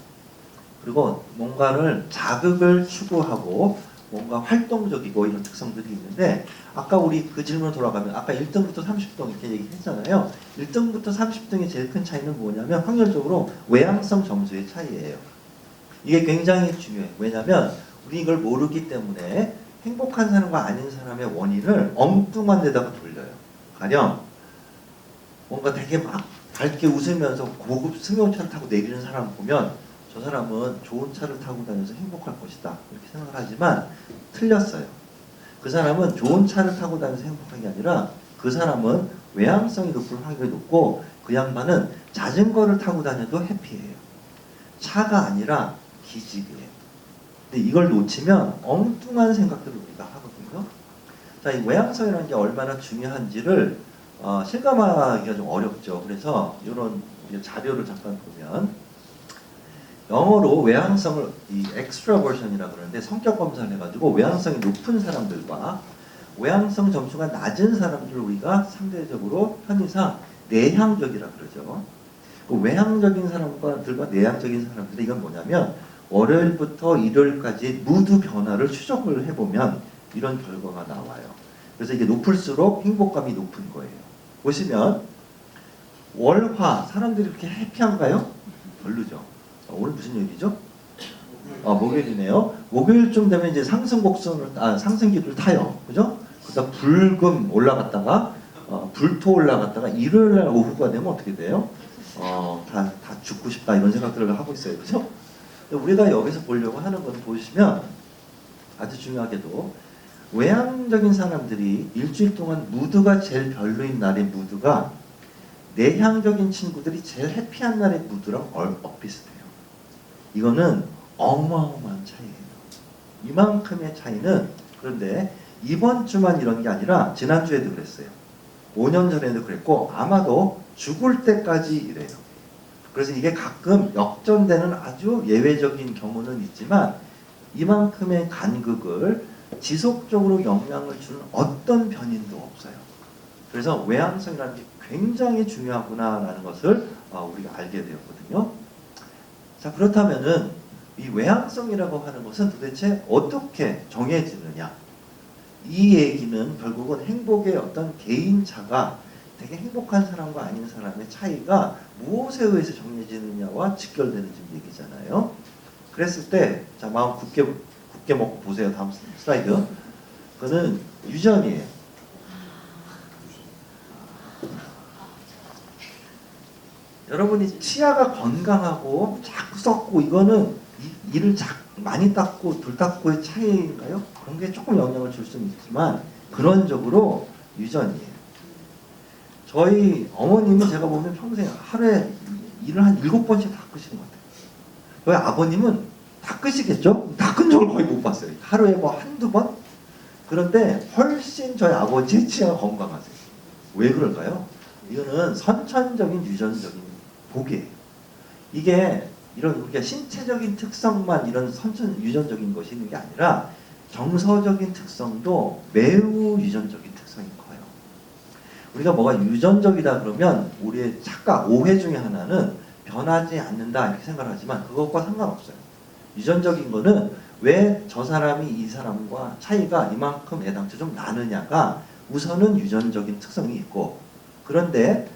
그리고 뭔가를 자극을 추구하고 뭔가 활동적이고 이런 특성들이 있는데 아까 우리 그 질문 돌아가면 아까 1등부터 30등 이렇게 얘기했잖아요. 1등부터 30등의 제일 큰 차이는 뭐냐면 확률적으로 외향성 점수의 차이예요. 이게 굉장히 중요해요. 왜냐하면 우리 이걸 모르기 때문에 행복한 사람과 아닌 사람의 원인을 엉뚱한 데다가 돌려요. 가령 뭔가 되게 막 밝게 웃으면서 고급 승용차를 타고 내리는 사람 보면 저 사람은 좋은 차를 타고 다녀서 행복할 것이다 이렇게 생각을 하지만 틀렸어요. 그 사람은 좋은 차를 타고 다녀서 행복한 게 아니라 그 사람은 외향성이 높을 확률이 높고 그 양반은 자전거를 타고 다녀도 해피해요. 차가 아니라 기질이에요. 근데 이걸 놓치면 엉뚱한 생각들을 우리가 하거든요. 자, 이 외향성이라는 게 얼마나 중요한지를 실감하기가 좀 어렵죠. 그래서 이런 자료를 잠깐 보면 영어로 외향성을 이 extroversion이라고 그러는데 성격 검사를 해가지고 외향성이 높은 사람들과 외향성 점수가 낮은 사람들을 우리가 상대적으로 편의상 내향적이라 그러죠. 그 외향적인 사람들과 내향적인 사람들이 이건 뭐냐면 월요일부터 일요일까지 무드 변화를 추적을 해보면 이런 결과가 나와요. 그래서 이게 높을수록 행복감이 높은 거예요. 보시면 월화 사람들이 그렇게 해피한가요? 별로죠. 오늘 무슨 요일이죠? 목요일이네요. 목요일쯤 되면 이제 상승기를 타요. 그죠? 그다음 불금 올라갔다가 불토 올라갔다가 일요일 날 오후가 되면 어떻게 돼요? 다 죽고 싶다 이런 생각들을 하고 있어요. 그죠? 우리가 여기서 보려고 하는 건 보시면 아주 중요하게도 외향적인 사람들이 일주일 동안 무드가 제일 별로인 날의 무드가 내향적인 친구들이 제일 해피한 날의 무드랑 비슷해요. 이거는 어마어마한 차이예요. 이만큼의 차이는 그런데 이번 주만 이런 게 아니라 지난주에도 그랬어요. 5년 전에도 그랬고 아마도 죽을 때까지 이래요. 그래서 이게 가끔 역전되는 아주 예외적인 경우는 있지만 이만큼의 간극을 지속적으로 영향을 주는 어떤 변인도 없어요. 그래서 외향성이라는 게 굉장히 중요하구나라는 것을 우리가 알게 되었거든요. 자, 그렇다면은 이 외향성이라고 하는 것은 도대체 어떻게 정해지느냐? 이 얘기는 결국은 행복의 어떤 개인차가 되게 행복한 사람과 아닌 사람의 차이가 무엇에 의해서 정해지느냐와 직결되는 얘기잖아요. 그랬을 때, 자, 마음 굳게 먹고 보세요. 다음 슬라이드. 그거는 유전이에요. 여러분이 치아가 건강하고 자꾸 썩고 이거는 이를 많이 닦고 덜 닦고의 차이인가요? 그런 게 조금 영향을 줄 수는 있지만 근원적으로 유전이에요. 저희 어머님은 제가 보면 평생 하루에 일을 한 7번씩 닦으시는 것 같아요. 저희 아버님은 닦으시겠죠? 닦은 적을 거의 못 봤어요. 하루에 뭐 한두 번? 그런데 훨씬 저희 아버지의 치아가 건강하세요. 왜 그럴까요? 이거는 선천적인 유전적인 복이에요. 이게 이런 우리가 신체적인 특성만 이런 유전적인 것이 있는 게 아니라 정서적인 특성도 매우 유전적인 특성인 거예요. 우리가 뭐가 유전적이다 그러면 우리의 착각, 오해 중에 하나는 변하지 않는다 이렇게 생각을 하지만 그것과 상관없어요. 유전적인 거는 왜 저 사람이 이 사람과 차이가 이만큼 애당초 좀 나느냐가 우선은 유전적인 특성이 있고, 그런데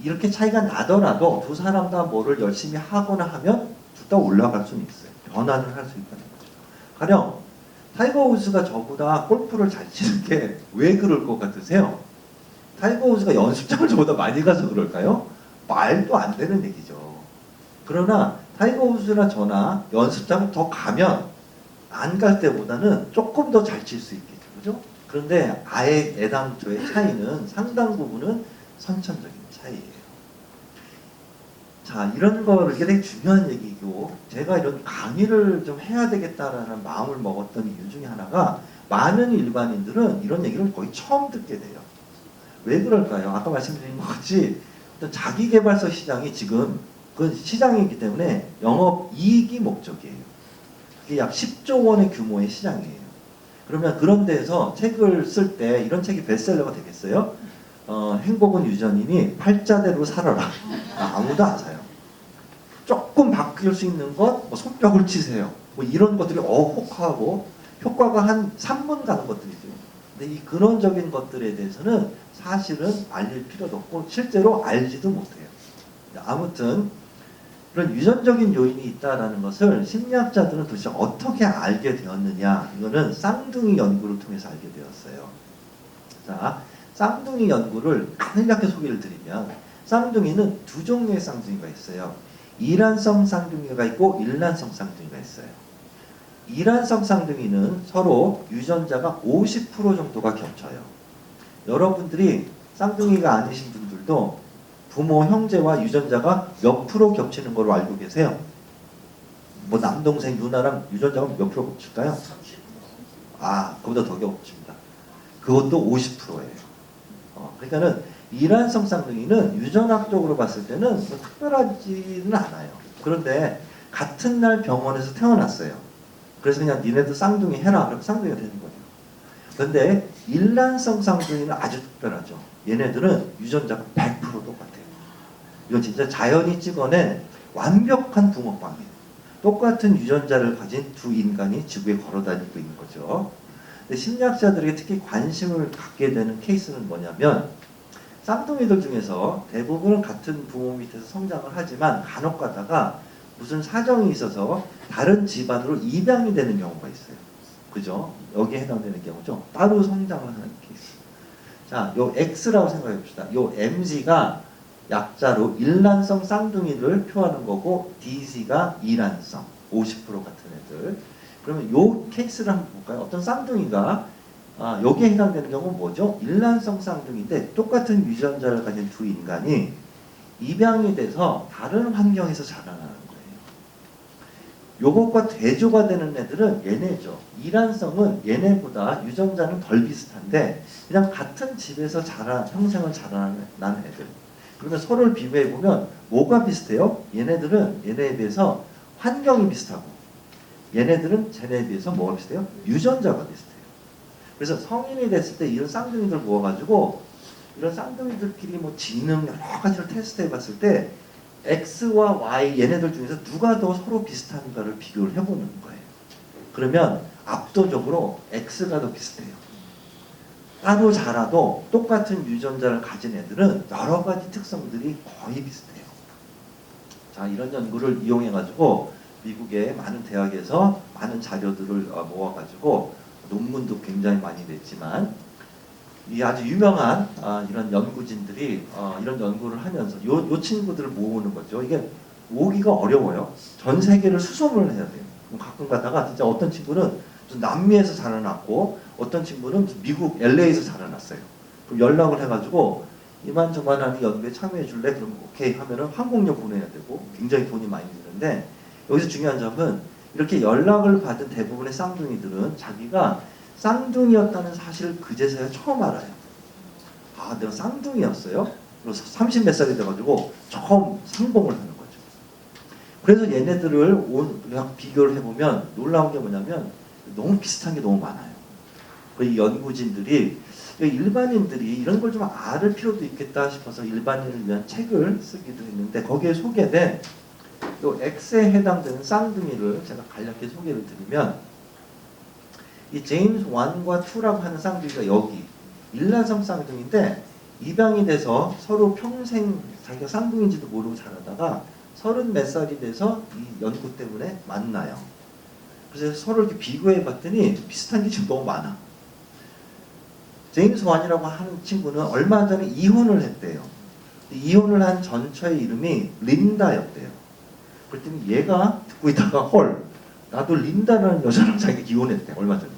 이렇게 차이가 나더라도 두 사람 다 뭐를 열심히 하거나 하면 둘 다 올라갈 수는 있어요. 변화를 할 수 있다는 거죠. 가령 타이거 우즈가 저보다 골프를 잘 치는 게 왜 그럴 것 같으세요? 타이거 우즈가 연습장을 저보다 많이 가서 그럴까요? 말도 안 되는 얘기죠. 그러나 타이거 우즈나 저나 연습장을 더 가면 안 갈 때보다는 조금 더 잘 칠 수 있겠죠. 그죠? 그런데 아예 애당초의 차이는 상당 부분은 선천적인 차이예요. 자, 이런 거 이게 되게 중요한 얘기고, 제가 이런 강의를 좀 해야 되겠다라는 마음을 먹었던 이유 중에 하나가 많은 일반인들은 이런 얘기를 거의 처음 듣게 돼요. 왜 그럴까요? 아까 말씀드린 것 같이 어떤 자기개발서 시장이 지금 그 시장이기 때문에 영업 이익이 목적이에요. 그게 약 10조 원의 규모의 시장이에요. 그러면 그런 데서 책을 쓸 때 이런 책이 베스트셀러가 되겠어요? 행복은 유전이니 팔자대로 살아라. 아무도 안 사요. 조금 바뀔 수 있는 것, 뭐 손뼉을 치세요. 뭐 이런 것들이 혹하고 효과가 한 3분 가는 것들이죠. 근데 이 근원적인 것들에 대해서는 사실은 알릴 필요도 없고 실제로 알지도 못해요. 아무튼 그런 유전적인 요인이 있다는 것을 심리학자들은 도대체 어떻게 알게 되었느냐, 이거는 쌍둥이 연구를 통해서 알게 되었어요. 자, 쌍둥이 연구를 간략하게 소개를 드리면, 쌍둥이는 두 종류의 쌍둥이가 있어요. 이란성 쌍둥이가 있고 일란성 쌍둥이가 있어요. 이란성 쌍둥이는 서로 유전자가 50% 정도가 겹쳐요. 여러분들이 쌍둥이가 아니신 분들도 부모, 형제와 유전자가 몇 프로 겹치는 걸로 알고 계세요? 뭐 남동생, 누나랑 유전자가 몇 프로 겹칠까요? 그보다 더 겹칩니다. 그것도 50%예요. 그러니까는 이란성 쌍둥이는 유전학적으로 봤을 때는 뭐 특별하지는 않아요. 그런데 같은 날 병원에서 태어났어요. 그래서 그냥 니네도 쌍둥이 해라. 그럼 쌍둥이가 되는 거예요. 그런데 일란성 쌍둥이는 아주 특별하죠. 얘네들은 유전자가 100% 똑같아요. 이건 진짜 자연이 찍어낸 완벽한 붕어빵이에요. 똑같은 유전자를 가진 두 인간이 지구에 걸어다니고 있는 거죠. 근데 심리학자들에게 특히 관심을 갖게 되는 케이스는 뭐냐면, 쌍둥이들 중에서 대부분은 같은 부모 밑에서 성장을 하지만 간혹 가다가 무슨 사정이 있어서 다른 집안으로 입양이 되는 경우가 있어요. 그죠? 여기에 해당되는 경우죠. 따로 성장을 하는 케이스. 자, 요 X라고 생각해 봅시다. 요 MZ가 약자로 일란성 쌍둥이를 표하는 거고, DZ가 이란성, 50% 같은 애들. 그러면 요 케이스를 한번 볼까요? 어떤 쌍둥이가 여기에 해당되는 경우는 뭐죠? 일란성 쌍둥이인데 똑같은 유전자를 가진 두 인간이 입양이 돼서 다른 환경에서 자라나는 거예요. 요것과 대조가 되는 애들은 얘네죠. 이란성은 얘네보다 유전자는 덜 비슷한데 그냥 같은 집에서 평생을 자라난 애들. 그러면 서로를 비교해보면 뭐가 비슷해요? 얘네들은 얘네에 비해서 환경이 비슷하고, 얘네들은 쟤네에 비해서 뭐가 비슷해요? 유전자가 비슷해요. 그래서 성인이 됐을 때 이런 쌍둥이들 모아가지고 이런 쌍둥이들끼리 뭐 지능 여러 가지를 테스트 해봤을 때 X와 Y 얘네들 중에서 누가 더 서로 비슷한가를 비교를 해보는 거예요. 그러면 압도적으로 X가 더 비슷해요. 따로 자라도 똑같은 유전자를 가진 애들은 여러 가지 특성들이 거의 비슷해요. 자, 이런 연구를 이용해가지고 미국의 많은 대학에서 많은 자료들을 모아가지고 논문도 굉장히 많이 냈지만, 이 아주 유명한 이런 연구진들이 이런 연구를 하면서 요 친구들을 모으는 거죠. 이게 모으기가 어려워요. 전 세계를 수소문을 해야 돼요. 가끔 가다가 진짜 어떤 친구는 남미에서 자라났고 어떤 친구는 미국 LA에서 자라났어요. 그럼 연락을 해가지고 이만저만한 연구에 참여해 줄래? 그럼 오케이 하면은 항공료 보내야 되고 굉장히 돈이 많이 드는데 여기서 중요한 점은 이렇게 연락을 받은 대부분의 쌍둥이들은 자기가 쌍둥이였다는 사실을 그제서야 처음 알아요. 아, 내가 쌍둥이였어요? 그래서 30 몇 살이 돼가지고 처음 상봉을 하는 거죠. 그래서 얘네들을 비교를 해보면 놀라운 게 뭐냐면 너무 비슷한 게 너무 많아요. 이 연구진들이 일반인들이 이런 걸 좀 알 필요도 있겠다 싶어서 일반인을 위한 책을 쓰기도 했는데 거기에 소개된 요 X에 해당되는 쌍둥이를 제가 간략히 소개를 드리면 이 제임스 1과 2라고 하는 쌍둥이가 여기 일란성 쌍둥이인데 입양이 돼서 서로 평생 자기가 쌍둥이인지도 모르고 자라다가 30 몇 살이 돼서 이 연구 때문에 만나요. 그래서 서로 이렇게 비교해 봤더니 비슷한 게 지금 너무 많아. 제임스 완이라고 하는 친구는 얼마 전에 이혼을 했대요. 이혼을 한 전처의 이름이 린다였대요. 그랬더니 얘가 듣고 있다가 헐, 나도 린다라는 여자랑 자기가 이혼했대, 얼마 전에.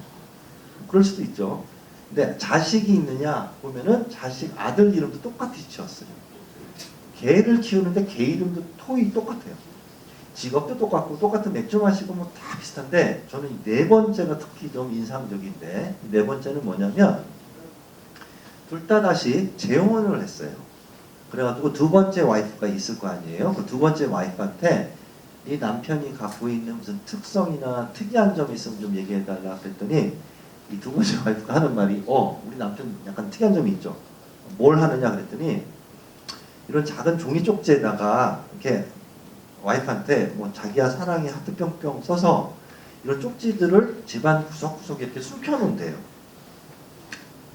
그럴 수도 있죠. 근데 자식이 있느냐 보면은 자식 아들 이름도 똑같이 지었어요. 개를 키우는데 개 이름도 토이 똑같아요. 직업도 똑같고 똑같은 맥주 마시고 뭐 다 비슷한데 저는 이 네 번째가 특히 좀 인상적인데 이 네 번째는 뭐냐면 둘 다 다시 재혼을 했어요. 그래가지고 두 번째 와이프가 있을 거 아니에요. 그 두 번째 와이프한테 이 남편이 갖고 있는 무슨 특성이나 특이한 점이 있으면 좀 얘기해달라 그랬더니 이 두 번째 와이프가 하는 말이 우리 남편 약간 특이한 점이 있죠. 뭘 하느냐 그랬더니 이런 작은 종이 쪽지에다가 이렇게 와이프한테 뭐 자기야 사랑해 하트 뿅뿅 써서 이런 쪽지들을 집안 구석구석에 이렇게 숨겨놓은대요.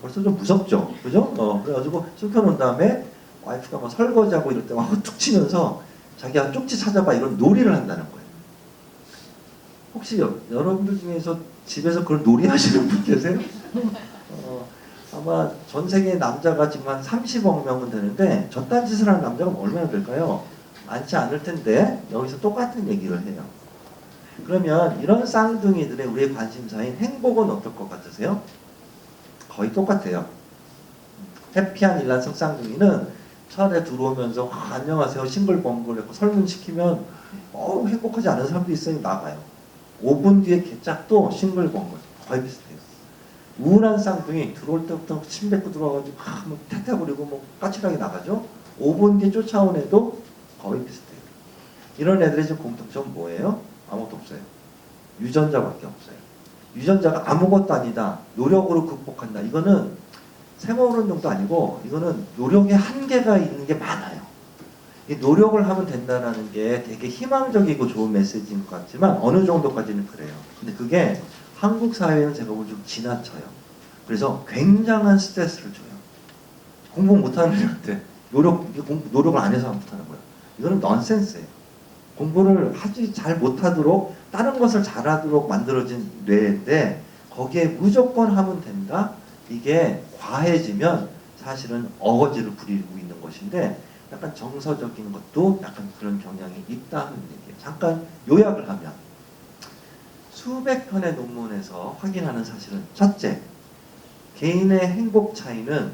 벌써 좀 무섭죠, 그죠? 그래가지고 숨겨놓은 다음에 와이프가 뭐 설거지하고 이럴 때 막 툭 치면서 자기가 쪽지 찾아봐 이런 놀이를 한다는 거예요. 혹시 여러분들 중에서 집에서 그런 놀이 하시는 분 계세요? 아마 전 세계 남자가 지금 한 30억 명은 되는데 저딴 짓을 하는 남자가 얼마나 될까요? 많지 않을 텐데 여기서 똑같은 얘기를 해요. 그러면 이런 쌍둥이들의 우리의 관심사인 행복은 어떨 것 같으세요? 거의 똑같아요. 해피한 일란성 쌍둥이는 차에 들어오면서 안녕하세요 싱글벙글 했고 설문시키면 행복하지 않은 사람도 있으니 나가요. 5분 뒤에 개짝도 싱글벙글 거의 비슷해요. 우울한 쌍둥이 들어올 때부터 침 뱉고 들어와가지고 뭐 태태거리고 뭐 까칠하게 나가죠. 5분 뒤에 쫓아온 애도 거의 비슷해요. 이런 애들의 지금 공통점 뭐예요? 아무것도 없어요. 유전자밖에 없어요. 유전자가 아무것도 아니다. 노력으로 극복한다. 이거는 세모오른 정도 아니고 이거는 노력의 한계가 있는 게 많아요. 이 노력을 하면 된다는 게 되게 희망적이고 좋은 메시지인 것 같지만 어느 정도까지는 그래요. 근데 그게 한국 사회는 제가 보기엔 좀 지나쳐요. 그래서 굉장한 스트레스를 줘요. 공부 못하는 애한테 노력을 안 해서 못하는 거예요. 이거는 넌센스예요. 공부를 잘 못하도록 다른 것을 잘하도록 만들어진 뇌인데 거기에 무조건 하면 된다? 이게 과해지면 사실은 어거지를 부리고 있는 것인데 약간 정서적인 것도 약간 그런 경향이 있다는 얘기예요. 잠깐 요약을 하면 수백 편의 논문에서 확인하는 사실은 첫째, 개인의 행복 차이는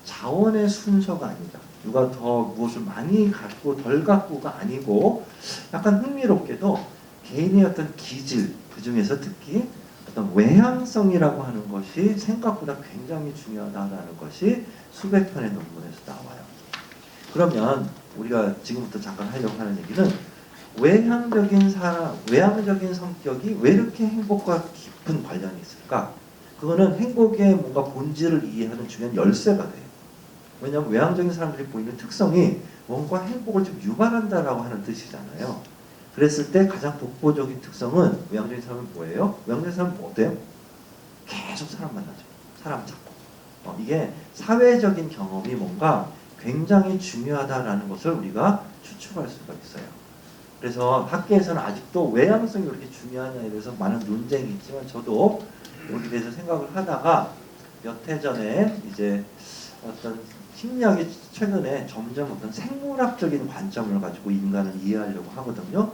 자원의 순서가 아니다. 누가 더 무엇을 많이 갖고 덜 갖고가 아니고 약간 흥미롭게도 개인의 어떤 기질, 그 중에서 특히 어떤 외향성이라고 하는 것이 생각보다 굉장히 중요하다는 것이 수백 편의 논문에서 나와요. 그러면 우리가 지금부터 잠깐 하려고 하는 얘기는 외향적인 성격이 왜 이렇게 행복과 깊은 관련이 있을까? 그거는 행복의 뭔가 본질을 이해하는 중요한 열쇠가 돼요. 왜냐하면 외향적인 사람들이 보이는 특성이 뭔가 행복을 좀 유발한다라고 하는 뜻이잖아요. 그랬을 때 가장 독보적인 특성은 외향적인 사람은 뭐예요? 외향적인 사람은 어때요? 계속 사람 만나죠. 사람 찾고. 이게 사회적인 경험이 뭔가 굉장히 중요하다라는 것을 우리가 추측할 수가 있어요. 그래서 학계에서는 아직도 외향성이 그렇게 중요하냐에 대해서 많은 논쟁이 있지만 저도 여기에 대해서 생각을 하다가 몇 해 전에 이제 어떤 심리학이 최근에 점점 어떤 생물학적인 관점을 가지고 인간을 이해하려고 하거든요.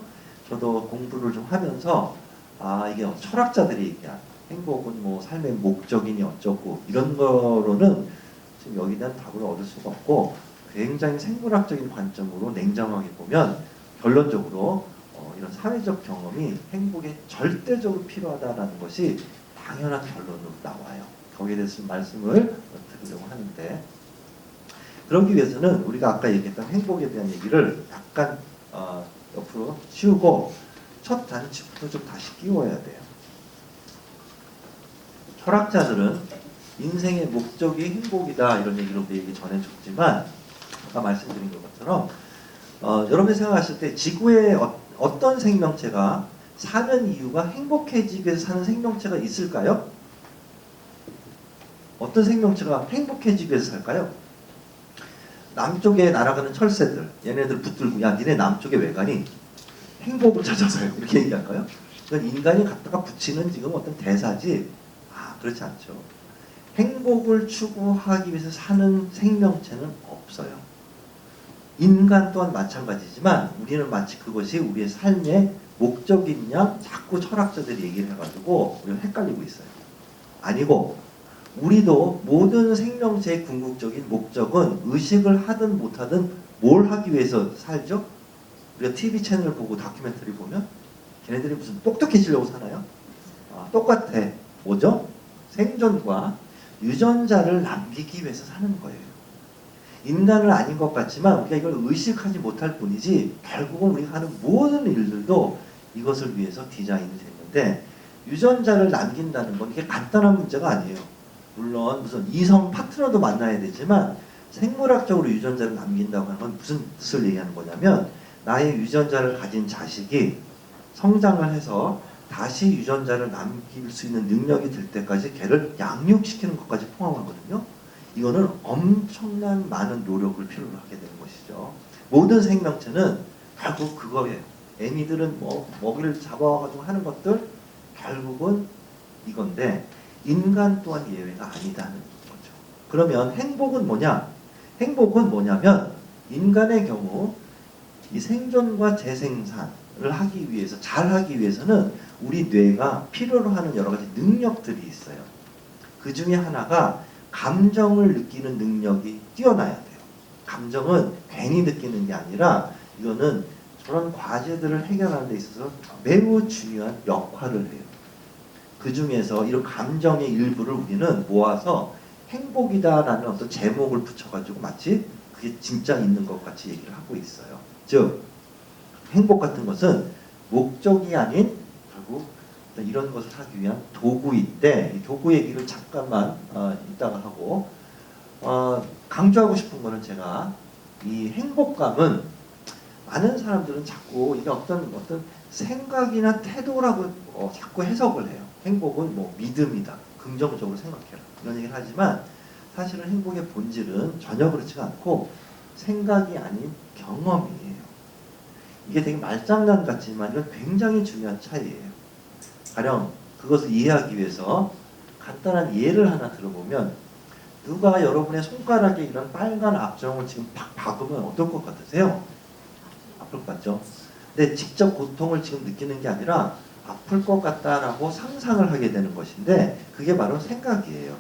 저도 공부를 좀 하면서 이게 철학자들이 얘기한 행복은 뭐 삶의 목적이니 어쩌고 이런 거로는 지금 여기에 대한 답을 얻을 수가 없고 굉장히 생물학적인 관점으로 냉정하게 보면 결론적으로 이런 사회적 경험이 행복에 절대적으로 필요하다는 것이 당연한 결론으로 나와요. 거기에 대해서 말씀을 드리려고 하는데 그러기 위해서는 우리가 아까 얘기했던 행복에 대한 얘기를 약간 옆으로 치우고 첫 단추부터 좀 다시 끼워야 돼요. 철학자들은 인생의 목적이 행복이다 이런 얘기로 우리에게 전해줬지만 아까 말씀드린 것처럼 여러분이 생각하실 때 지구에 어떤 생명체가 사는 이유가 행복해지기 위해서 사는 생명체가 있을까요? 어떤 생명체가 행복해지기 위해서 살까요? 남쪽에 날아가는 철새들 얘네들 붙들고 야 니네 남쪽에 왜 가니? 행복을 찾아서요. 이렇게 얘기할까요? 그건 인간이 갖다가 붙이는 지금 어떤 대사지 그렇지 않죠. 행복을 추구하기 위해서 사는 생명체는 없어요. 인간 또한 마찬가지지만 우리는 마치 그것이 우리의 삶의 목적인 양 자꾸 철학자들이 얘기를 해가지고 우리가 헷갈리고 있어요. 아니고 우리도 모든 생명체의 궁극적인 목적은 의식을 하든 못하든 뭘 하기 위해서 살죠? 우리가 TV 채널을 보고 다큐멘터리 보면 걔네들이 무슨 똑똑해지려고 사나요? 똑같아. 뭐죠? 생존과 유전자를 남기기 위해서 사는 거예요. 인간은 아닌 것 같지만 우리가 이걸 의식하지 못할 뿐이지 결국은 우리가 하는 모든 일들도 이것을 위해서 디자인이 됐는데 유전자를 남긴다는 건 이게 간단한 문제가 아니에요. 물론 무슨 이성 파트너도 만나야 되지만 생물학적으로 유전자를 남긴다고 하는 건 무슨 뜻을 얘기하는 거냐면 나의 유전자를 가진 자식이 성장을 해서 다시 유전자를 남길 수 있는 능력이 될 때까지 걔를 양육시키는 것까지 포함하거든요. 이거는 엄청난 많은 노력을 필요로 하게 되는 것이죠. 모든 생명체는 결국 그거예요. 애미들은 뭐 먹이를 잡아가지고 하는 것들 결국은 이건데 인간 또한 예외가 아니다는 거죠. 그러면 행복은 뭐냐? 행복은 뭐냐면 인간의 경우 이 생존과 재생산을 하기 위해서 잘 하기 위해서는 우리 뇌가 필요로 하는 여러 가지 능력들이 있어요. 그 중에 하나가 감정을 느끼는 능력이 뛰어나야 돼요. 감정은 괜히 느끼는 게 아니라 이거는 저런 과제들을 해결하는 데 있어서 매우 중요한 역할을 해요. 그 중에서 이런 감정의 일부를 우리는 모아서 행복이다라는 어떤 제목을 붙여가지고 마치 그게 진짜 있는 것 같이 얘기를 하고 있어요. 즉 행복 같은 것은 목적이 아닌 결국 이런 것을 하기 위한 도구인데 이 도구 얘기를 잠깐만 이따가 하고 강조하고 싶은 거는 제가 이 행복감은 많은 사람들은 자꾸 이게 어떤 생각이나 태도라고 자꾸 해석을 해요. 행복은 뭐 믿음이다. 긍정적으로 생각해라. 이런 얘기를 하지만 사실은 행복의 본질은 전혀 그렇지가 않고 생각이 아닌 경험이에요. 이게 되게 말장난 같지만 이건 굉장히 중요한 차이예요. 가령 그것을 이해하기 위해서 간단한 예를 하나 들어보면 누가 여러분의 손가락에 이런 빨간 압정을 지금 팍 박으면 어떨 것 같으세요? 아플 것 같죠? 근데 직접 고통을 지금 느끼는 게 아니라 아플 것 같다라고 상상을 하게 되는 것인데 그게 바로 생각이에요.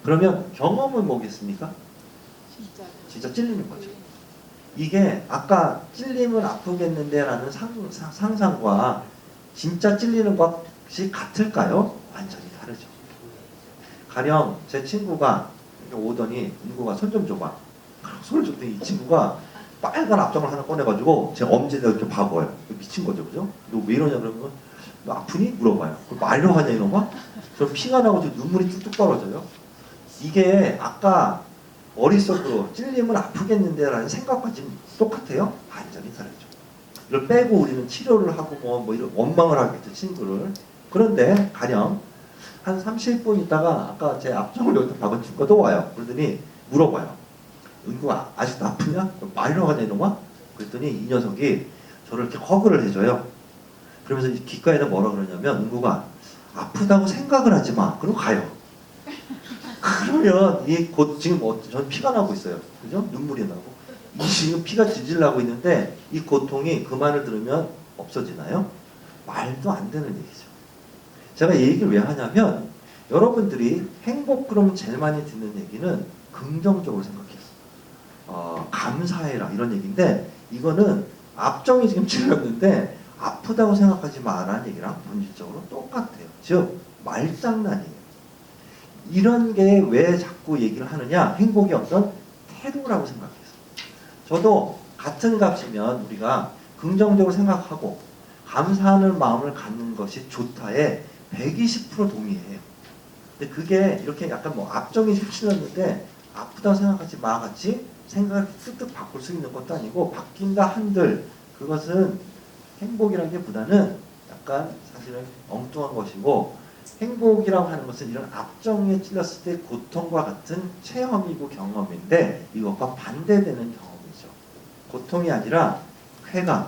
그러면 경험은 뭐겠습니까? 진짜 찔리는 거죠. 이게 아까 찔리면 아프겠는데 라는 상상과 진짜 찔리는 것이 같을까요? 완전히 다르죠. 가령 제 친구가 오더니 은구가 손 좀 줘봐. 손을 줬더니 이 친구가 빨간 압정을 하나 꺼내가지고 제 엄지에다 이렇게 박아요. 미친 거죠, 그죠? 너 왜 이러냐 그러면 너 아프니? 물어봐요. 그럼 말려 하냐 이런 거? 그럼 피가 나고 눈물이 뚝뚝 떨어져요. 이게 아까 머릿속으로 찔리면 아프겠는데 라는 생각과 지금 똑같아요? 완전히 다르죠. 이걸 빼고 우리는 치료를 하고 뭐 이런 원망을 하겠죠, 친구를. 그런데 가령 한 30분 있다가 아까 제 압정을 여기다 박은 친구가 또 와요. 그러더니 물어봐요. 은구가 아직도 아프냐? 말려 하냐 이놈아? 그랬더니 이 녀석이 저를 이렇게 허그를 해줘요. 그러면서 귓가에다 뭐라 그러냐면 은구가 아프다고 생각을 하지 마. 그러고 가요. 그러면 이 곧 지금 전 피가 나고 있어요. 그죠? 눈물이 나고. 이 지금 피가 질질 나고 있는데 이 고통이 그 말을 들으면 없어지나요? 말도 안 되는 얘기죠. 제가 이 얘기를 왜 하냐면 여러분들이 행복 그러면 제일 많이 듣는 얘기는 긍정적으로 생각해서 감사해라 이런 얘기인데 이거는 앞정이 지금 틀렸는데 아프다고 생각하지 마라는 얘기랑 본질적으로 똑같아요. 즉 말장난이에요. 이런 게 왜 자꾸 얘기를 하느냐 행복의 어떤 태도라고 생각해서 저도 같은 값이면 우리가 긍정적으로 생각하고 감사하는 마음을 갖는 것이 좋다에 120% 동의해요. 근데 그게 이렇게 약간 뭐 앞정이 휩쓸렸는데 아프다고 생각하지 마 같이 생각을 뜩뜩 바꿀 수 있는 것도 아니고 바뀐다 한들 그것은 행복이라기보다는 약간 사실은 엉뚱한 것이고 행복이라고 하는 것은 이런 앞정에 찔렸을 때 고통과 같은 체험이고 경험인데 이것과 반대되는 경험이죠. 고통이 아니라 쾌감,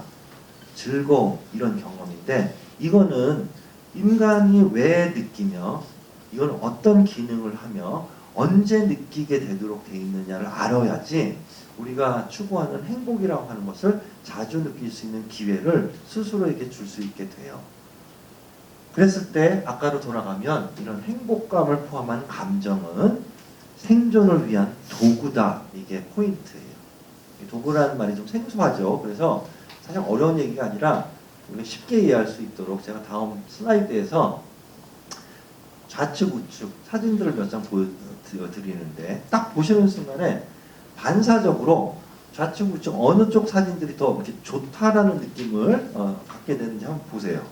즐거움 이런 경험인데 이거는 인간이 왜 느끼며 이건 어떤 기능을 하며 언제 느끼게 되도록 돼 있느냐를 알아야지 우리가 추구하는 행복이라고 하는 것을 자주 느낄 수 있는 기회를 스스로에게 줄 수 있게 돼요. 그랬을 때 아까로 돌아가면 이런 행복감을 포함한 감정은 생존을 위한 도구다. 이게 포인트예요. 도구라는 말이 좀 생소하죠. 그래서 사실 어려운 얘기가 아니라 우리가 쉽게 이해할 수 있도록 제가 다음 슬라이드에서 좌측 우측 사진들을 몇 장 보여드리는데 딱 보시는 순간에 반사적으로 좌측 우측 어느 쪽 사진들이 더 이렇게 좋다라는 느낌을 갖게 되는지 한번 보세요.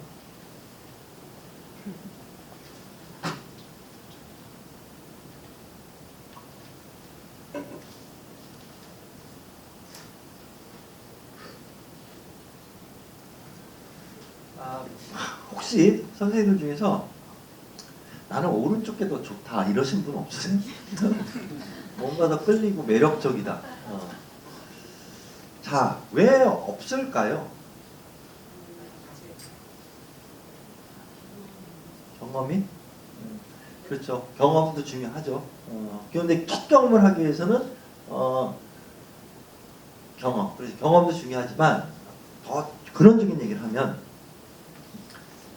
혹시 선생님들 중에서 나는 오른쪽 게 더 좋다 이러신 분 없으세요? 뭔가 더 끌리고 매력적이다. 자, 왜 없을까요? 경험이? 그렇죠. 경험도 중요하죠. 그런데 첫 경험을 하기 위해서는 경험, 그렇죠. 경험도 중요하지만 더 근원적인 얘기를 하면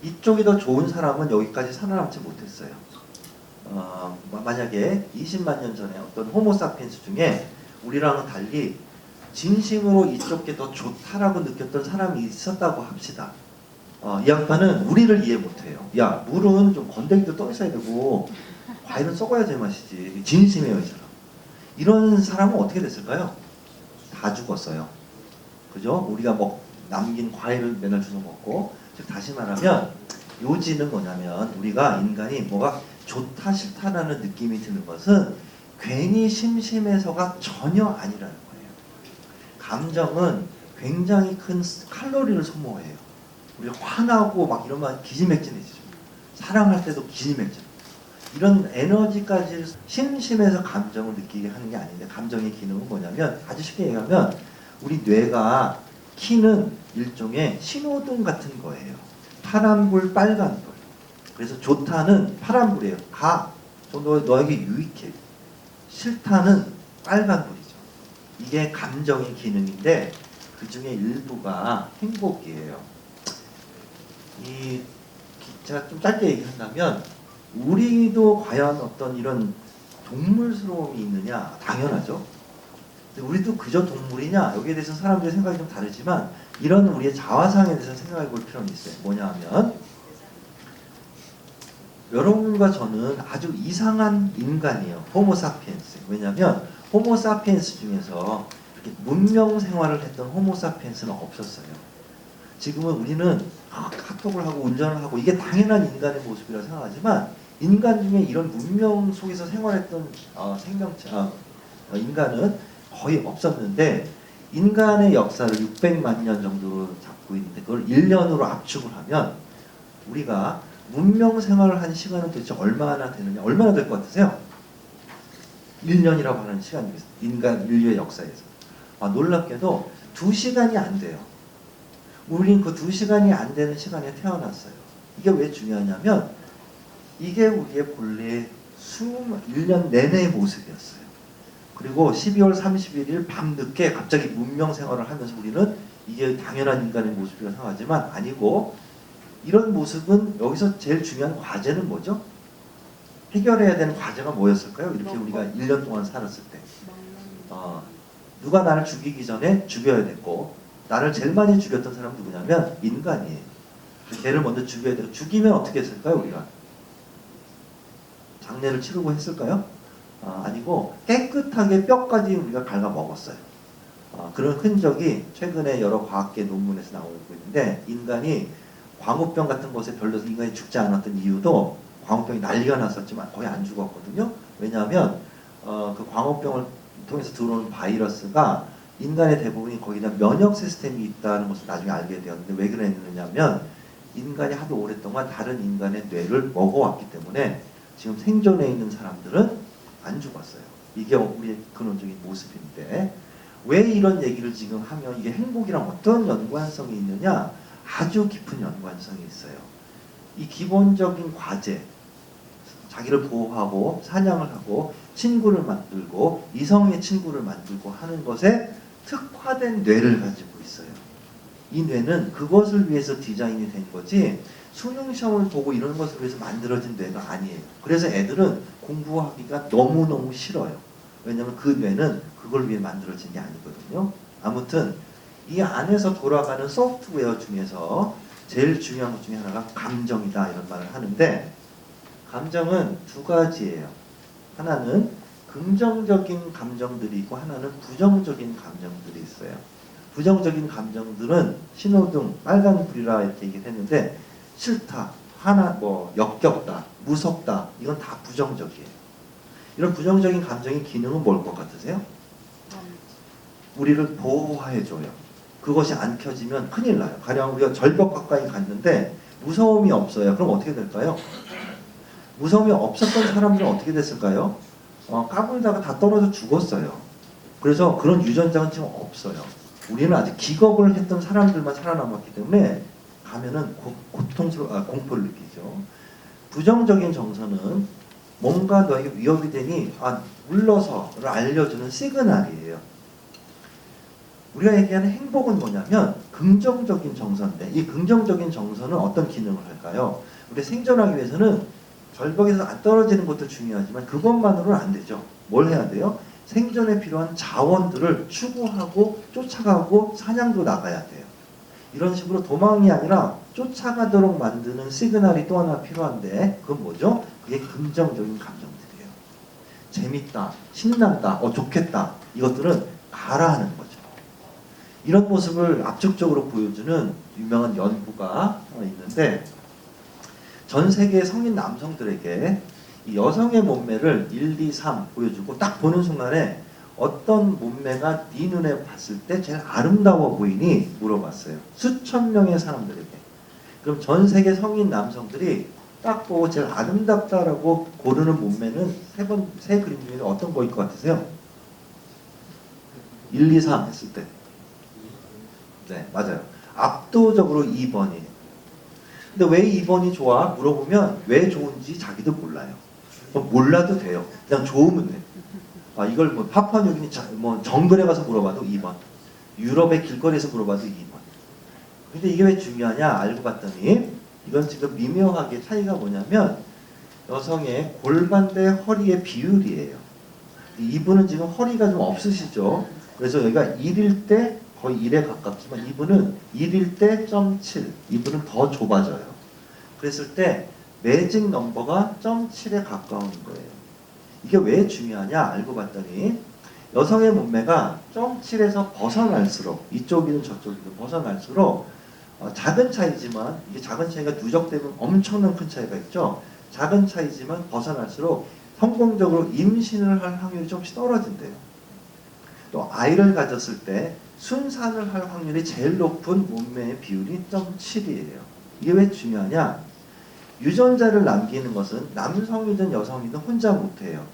이쪽이 더 좋은 사람은 여기까지 살아남지 못했어요. 만약에 20만 년 전에 어떤 호모사피엔스 중에 우리랑은 달리 진심으로 이쪽 게 더 좋다라고 느꼈던 사람이 있었다고 합시다. 이 양반은 우리를 이해 못해요. 야, 물은 좀 건더기도 떠 있어야 되고 과일은 썩어야 제맛이지. 진심이에요, 이 사람. 이런 사람은 어떻게 됐을까요? 다 죽었어요. 그죠? 우리가 남긴 과일을 맨날 주워 먹고, 즉 다시 말하면 요지는 뭐냐면 우리가 인간이 뭐가 좋다 싫다라는 느낌이 드는 것은 괜히 심심해서가 전혀 아니라는 거예요. 감정은 굉장히 큰 칼로리를 소모해요. 우리가 화나고 막 이러면 기지맥진해지죠. 사랑할 때도 기지맥진. 이런 에너지까지 심심해서 감정을 느끼게 하는 게 아닌데 감정의 기능은 뭐냐면 아주 쉽게 얘기하면 우리 뇌가 키는 일종의 신호등 같은 거예요. 파란불, 빨간불. 그래서 좋다는 파란불이에요. 가. 너에게 유익해. 싫다는 빨간불이죠. 이게 감정의 기능인데 그 중에 일부가 행복이에요. 제가 좀 짧게 얘기한다면 우리도 과연 어떤 이런 동물스러움이 있느냐? 당연하죠. 우리도 그저 동물이냐? 여기에 대해서 사람들의 생각이 좀 다르지만 이런 우리의 자화상에 대해서 생각해 볼 필요는 있어요. 뭐냐 하면 여러분과 저는 아주 이상한 인간이에요. 호모사피엔스. 왜냐하면 호모사피엔스 중에서 이렇게 문명 생활을 했던 호모사피엔스는 없었어요. 지금은 우리는 카톡을 하고 운전을 하고 이게 당연한 인간의 모습이라고 생각하지만 인간 중에 이런 문명 속에서 생활했던 인간은 거의 없었는데 인간의 역사를 600만 년 정도로 잡고 있는데 그걸 1년으로 압축을 하면 우리가 문명 생활을 한 시간은 도대체 얼마나 되느냐? 얼마나 될 것 같으세요? 1년이라고 하는 시간이 있어요. 인간 인류의 역사에서. 놀랍게도 2시간이 안 돼요. 우린 그 2시간이 안 되는 시간에 태어났어요. 이게 왜 중요하냐면 이게 우리의 본래 1년 내내의 모습이었어요. 그리고 12월 31일 밤늦게 갑자기 문명 생활을 하면서 우리는 이게 당연한 인간의 모습이라고 생각하지만 아니고 이런 모습은 여기서 제일 중요한 과제는 뭐죠? 해결해야 되는 과제가 뭐였을까요? 이렇게 우리가 1년 동안 살았을 때. 누가 나를 죽이기 전에 죽여야 됐고, 나를 제일 많이 죽였던 사람은 누구냐면 인간이에요. 걔를 먼저 죽여야 되고, 죽이면 어떻게 했을까요, 우리가? 장례를 치르고 했을까요? 아니고 깨끗하게 뼈까지 우리가 갉아 먹었어요. 그런 흔적이 최근에 여러 과학계 논문에서 나오고 있는데, 인간이 광우병 같은 것에 별로 인간이 죽지 않았던 이유도 광우병이 난리가 났었지만 거의 안 죽었거든요. 왜냐하면 그 광우병을 통해서 들어오는 바이러스가 인간의 대부분이 거기다 면역 시스템이 있다는 것을 나중에 알게 되었는데, 왜 그랬느냐면 인간이 하도 오랫동안 다른 인간의 뇌를 먹어왔기 때문에 지금 생존해 있는 사람들은 안 죽었어요. 이게 우리의 근원적인 모습인데, 왜 이런 얘기를 지금 하면 이게 행복이랑 어떤 연관성이 있느냐? 아주 깊은 연관성이 있어요. 이 기본적인 과제, 자기를 보호하고 사냥을 하고 친구를 만들고 이성의 친구를 만들고 하는 것에 특화된 뇌를 가지고 있어요. 이 뇌는 그것을 위해서 디자인이 된 거지 수능 시험을 보고 이런 것을 위해서 만들어진 뇌가 아니에요. 그래서 애들은 공부하기가 너무너무 싫어요. 왜냐하면 그 뇌는 그걸 위해 만들어진 게 아니거든요. 아무튼 이 안에서 돌아가는 소프트웨어 중에서 제일 중요한 것 중에 하나가 감정이다, 이런 말을 하는데, 감정은 두 가지예요. 하나는 긍정적인 감정들이 있고 하나는 부정적인 감정들이 있어요. 부정적인 감정들은 신호등, 빨간불이라 이렇게 얘기를 했는데, 싫다, 화나, 역겹다, 무섭다, 이건 다 부정적이에요. 이런 부정적인 감정의 기능은 뭘 것 같으세요? 우리를 보호해줘요. 그것이 안 켜지면 큰일 나요. 가령 우리가 절벽 가까이 갔는데 무서움이 없어요. 그럼 어떻게 될까요? 무서움이 없었던 사람들은 어떻게 됐을까요? 까불다가 다 떨어져 죽었어요. 그래서 그런 유전자는 지금 없어요. 우리는 아직 기겁을 했던 사람들만 살아남았기 때문에 가면은 공포를 느끼죠. 부정적인 정서는 뭔가 너에게 위협이 되니 물러서를 알려주는 시그널이에요. 우리가 얘기하는 행복은 뭐냐면 긍정적인 정서인데, 이 긍정적인 정서는 어떤 기능을 할까요? 우리 생존하기 위해서는 절벽에서 안 떨어지는 것도 중요하지만 그것만으로는 안 되죠. 뭘 해야 돼요? 생존에 필요한 자원들을 추구하고 쫓아가고 사냥도 나가야 돼요. 이런 식으로 도망이 아니라 쫓아가도록 만드는 시그널이 또 하나 필요한데, 그건 뭐죠? 그게 긍정적인 감정들이에요. 재밌다, 신난다, 좋겠다, 이것들은 가라 하는 거죠. 이런 모습을 압축적으로 보여주는 유명한 연구가 있는데, 전 세계 성인 남성들에게 이 여성의 몸매를 1, 2, 3 보여주고 딱 보는 순간에 어떤 몸매가 네 눈에 봤을 때 제일 아름다워 보이니 물어봤어요. 수천 명의 사람들에게. 그럼 전 세계 성인 남성들이 딱 보고 제일 아름답다라고 고르는 몸매는 세 그림 중에 어떤 거일 것 같으세요? 1, 2, 3 했을 때. 네, 맞아요. 압도적으로 2번이에요. 근데 왜 2번이 좋아? 물어보면 왜 좋은지 자기도 몰라요. 몰라도 돼요. 그냥 좋으면 돼요. 이걸 파푸아뉴기니 정글에 가서 물어봐도 2번. 유럽의 길거리에서 물어봐도 2번. 근데 이게 왜 중요하냐? 알고 봤더니 이건 지금 미묘하게 차이가 뭐냐면 여성의 골반 대 허리의 비율이에요. 이분은 지금 허리가 좀 없으시죠? 그래서 여기가 1일 때 거의 1에 가깝지만 이분은 1일 때 0.7, 이분은 더 좁아져요. 그랬을 때 매직 넘버가 0.7에 가까운 거예요. 이게 왜 중요하냐? 알고 봤더니 여성의 몸매가 0.7에서 벗어날수록, 이쪽이든 저쪽이든 벗어날수록 작은 차이지만, 이게 작은 차이가 누적되면 엄청난 큰 차이가 있죠. 작은 차이지만 벗어날수록 성공적으로 임신을 할 확률이 조금씩 떨어진대요. 또 아이를 가졌을 때 순산을 할 확률이 제일 높은 몸매의 비율이 0.7이에요. 이게 왜 중요하냐? 유전자를 남기는 것은 남성이든 여성이든 혼자 못해요.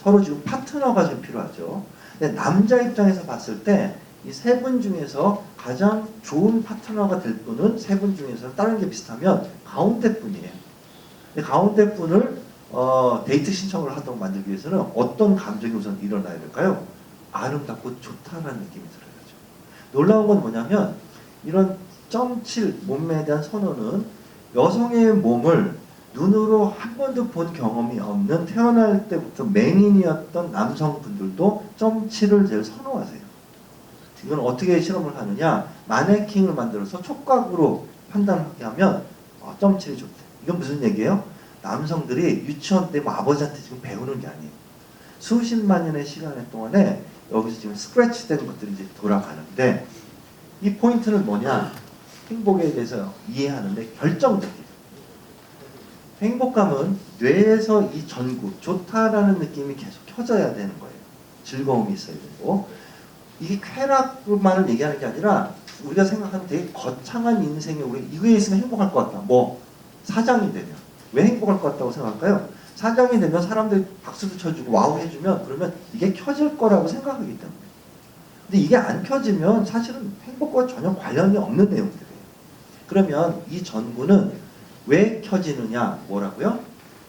서로 지금 파트너가 좀 필요하죠. 근데 남자 입장에서 봤을 때 이 세 분 중에서 가장 좋은 파트너가 될 분은 세 분 중에서 다른 게 비슷하면 가운데 분이에요. 근데 가운데 분을 데이트 신청을 하도록 만들기 위해서는 어떤 감정이 우선 일어나야 될까요? 아름답고 좋다라는 느낌이 들어야죠. 놀라운 건 뭐냐면 이런 0.7 몸매에 대한 선호는 여성의 몸을 눈으로 한 번도 본 경험이 없는 태어날 때부터 맹인이었던 남성분들도 점치를 제일 선호하세요. 이건 어떻게 실험을 하느냐? 마네킹을 만들어서 촉각으로 판단하게 하면 점치를 좋대. 이건 무슨 얘기예요? 남성들이 유치원 때 뭐 아버지한테 지금 배우는 게 아니에요. 수십만 년의 시간 동안에 여기서 지금 스크래치 된 것들이 이제 돌아가는데 이 포인트는 뭐냐? 행복에 대해서 이해하는데 결정적이에요. 행복감은 뇌에서 이 전구, 좋다라는 느낌이 계속 켜져야 되는 거예요. 즐거움이 있어야 되고. 이게 쾌락만을 얘기하는 게 아니라 우리가 생각하는 되게 거창한 인생에 우리 이거에 있으면 행복할 것 같다. 뭐 사장이 되면 왜 행복할 것 같다고 생각할까요? 사장이 되면 사람들이 박수도 쳐주고 와우 해주면 그러면 이게 켜질 거라고 생각하기 때문에. 근데 이게 안 켜지면 사실은 행복과 전혀 관련이 없는 내용들이에요. 그러면 이 전구는 왜 켜지느냐? 뭐라고요?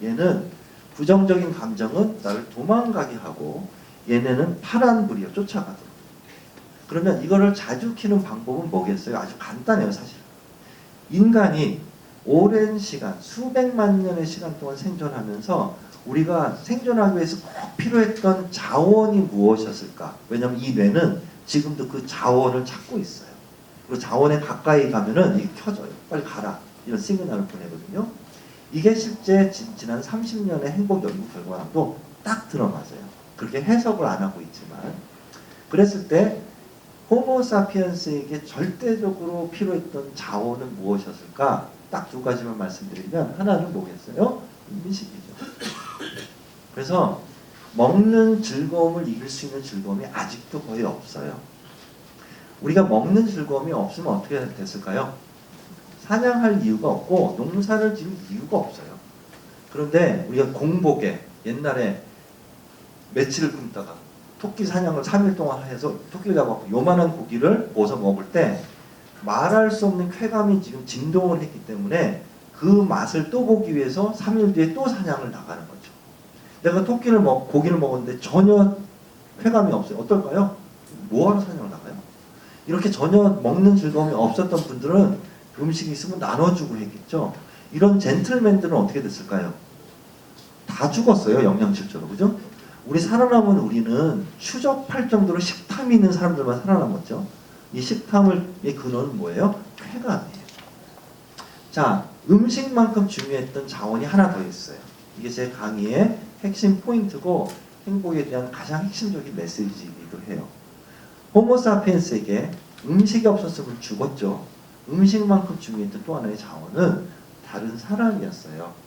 얘는 부정적인 감정은 나를 도망가게 하고 얘네는 파란불이요. 쫓아가도록. 그러면 이거를 자주 켜는 방법은 뭐겠어요? 아주 간단해요. 사실. 인간이 오랜 시간, 수백만 년의 시간 동안 생존하면서 우리가 생존하기 위해서 꼭 필요했던 자원이 무엇이었을까? 왜냐하면 이 뇌는 지금도 그 자원을 찾고 있어요. 그리고 자원에 가까이 가면은 이게 켜져요. 빨리 가라. 이런 시그널을 보내거든요. 이게 실제 지난 30년의 행복 연구 결과랑도 딱 들어맞아요. 그렇게 해석을 안 하고 있지만. 그랬을 때 호모사피엔스에게 절대적으로 필요했던 자원은 무엇이었을까? 딱 두 가지만 말씀드리면 하나는 뭐겠어요? 음식이죠. 그래서 먹는 즐거움을 이길 수 있는 즐거움이 아직도 거의 없어요. 우리가 먹는 즐거움이 없으면 어떻게 됐을까요? 사냥할 이유가 없고 농사를 지을 이유가 없어요. 그런데 우리가 공복에 옛날에 며칠을 굶다가 토끼 사냥을 3일 동안 해서 토끼를 잡아서 요만한 고기를 구워서 먹을 때 말할 수 없는 쾌감이 지금 진동을 했기 때문에 그 맛을 또 보기 위해서 3일 뒤에 또 사냥을 나가는 거죠. 내가 고기를 먹었는데 전혀 쾌감이 없어요. 어떨까요? 뭐하러 사냥을 나가요? 이렇게 전혀 먹는 즐거움이 없었던 분들은 음식이 있으면 나눠주고 했겠죠. 이런 젠틀맨들은 어떻게 됐을까요? 다 죽었어요. 영양실조로. 그죠? 우리 살아남은 우리는 추접할 정도로 식탐이 있는 사람들만 살아남았죠. 이 식탐의 근원은 뭐예요? 쾌감이에요. 자, 음식만큼 중요했던 자원이 하나 더 있어요. 이게 제 강의의 핵심 포인트고 행복에 대한 가장 핵심적인 메시지이기도 해요. 호모사피엔스에게 음식이 없었으면 죽었죠. 음식만큼 중요했던 또 하나의 자원은 다른 사람이었어요.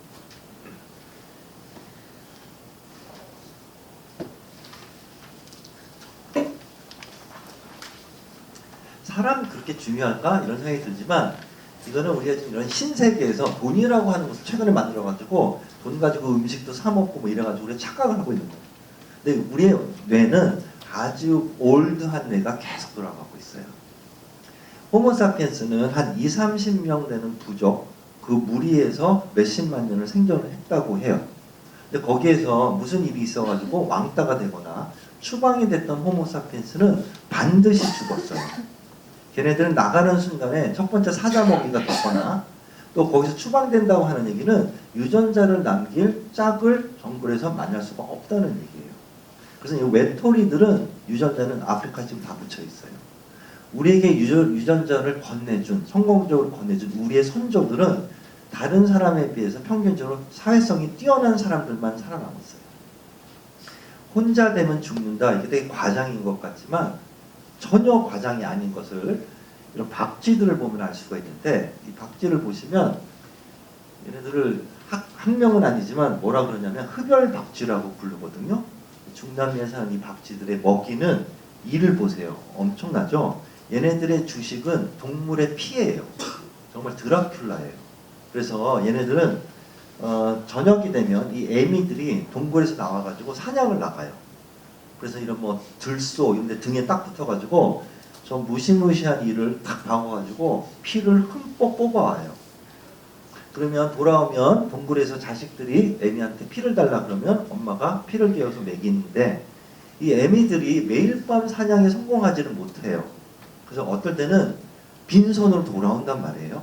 사람이 그렇게 중요할까? 이런 생각이 들지만 이거는 우리가 지금 이런 신세계에서 돈이라고 하는 것을 최근에 만들어가지고 돈 가지고 음식도 사 먹고 뭐 이래가지고 우리가 착각을 하고 있는 거예요. 근데 우리의 뇌는 아주 올드한 뇌가 계속 돌아가고 있어요. 호모사피엔스는 한 20-30명 되는 부족, 그 무리에서 몇십만 년을 생존을 했다고 해요. 근데 거기에서 무슨 일이 있어가지고 왕따가 되거나 추방이 됐던 호모사피엔스는 반드시 죽었어요. 걔네들은 나가는 순간에 첫 번째 사자먹이가 됐거나 또 거기서 추방된다고 하는 얘기는 유전자를 남길 짝을 정글에서 만날 수가 없다는 얘기예요. 그래서 이 외톨이들은 유전자는 아프리카에 지금 다 묻혀 있어요. 우리에게 유전자를 건네준, 성공적으로 건네준 우리의 선조들은 다른 사람에 비해서 평균적으로 사회성이 뛰어난 사람들만 살아남았어요. 혼자 되면 죽는다. 이게 되게 과장인 것 같지만 전혀 과장이 아닌 것을 이런 박쥐들을 보면 알 수가 있는데 이 박쥐를 보시면 얘네들을 학명은 아니지만 뭐라 그러냐면 흡열 박쥐라고 부르거든요. 중남미에 사는 이 박쥐들의 먹이는 이를 보세요. 엄청나죠? 얘네들의 주식은 동물의 피예요. 정말 드라큘라예요. 그래서 얘네들은 저녁이 되면 이 애미들이 동굴에서 나와가지고 사냥을 나가요. 그래서 이런 뭐 들소 이런 데 등에 딱 붙어가지고 저 무시무시한 이를 딱 박아가지고 피를 흠뻑 뽑아와요. 그러면 돌아오면 동굴에서 자식들이 애미한테 피를 달라 그러면 엄마가 피를 개어서 먹이는데 이 애미들이 매일 밤 사냥에 성공하지는 못해요. 그래서 어떨 때는 빈손으로 돌아온단 말이에요.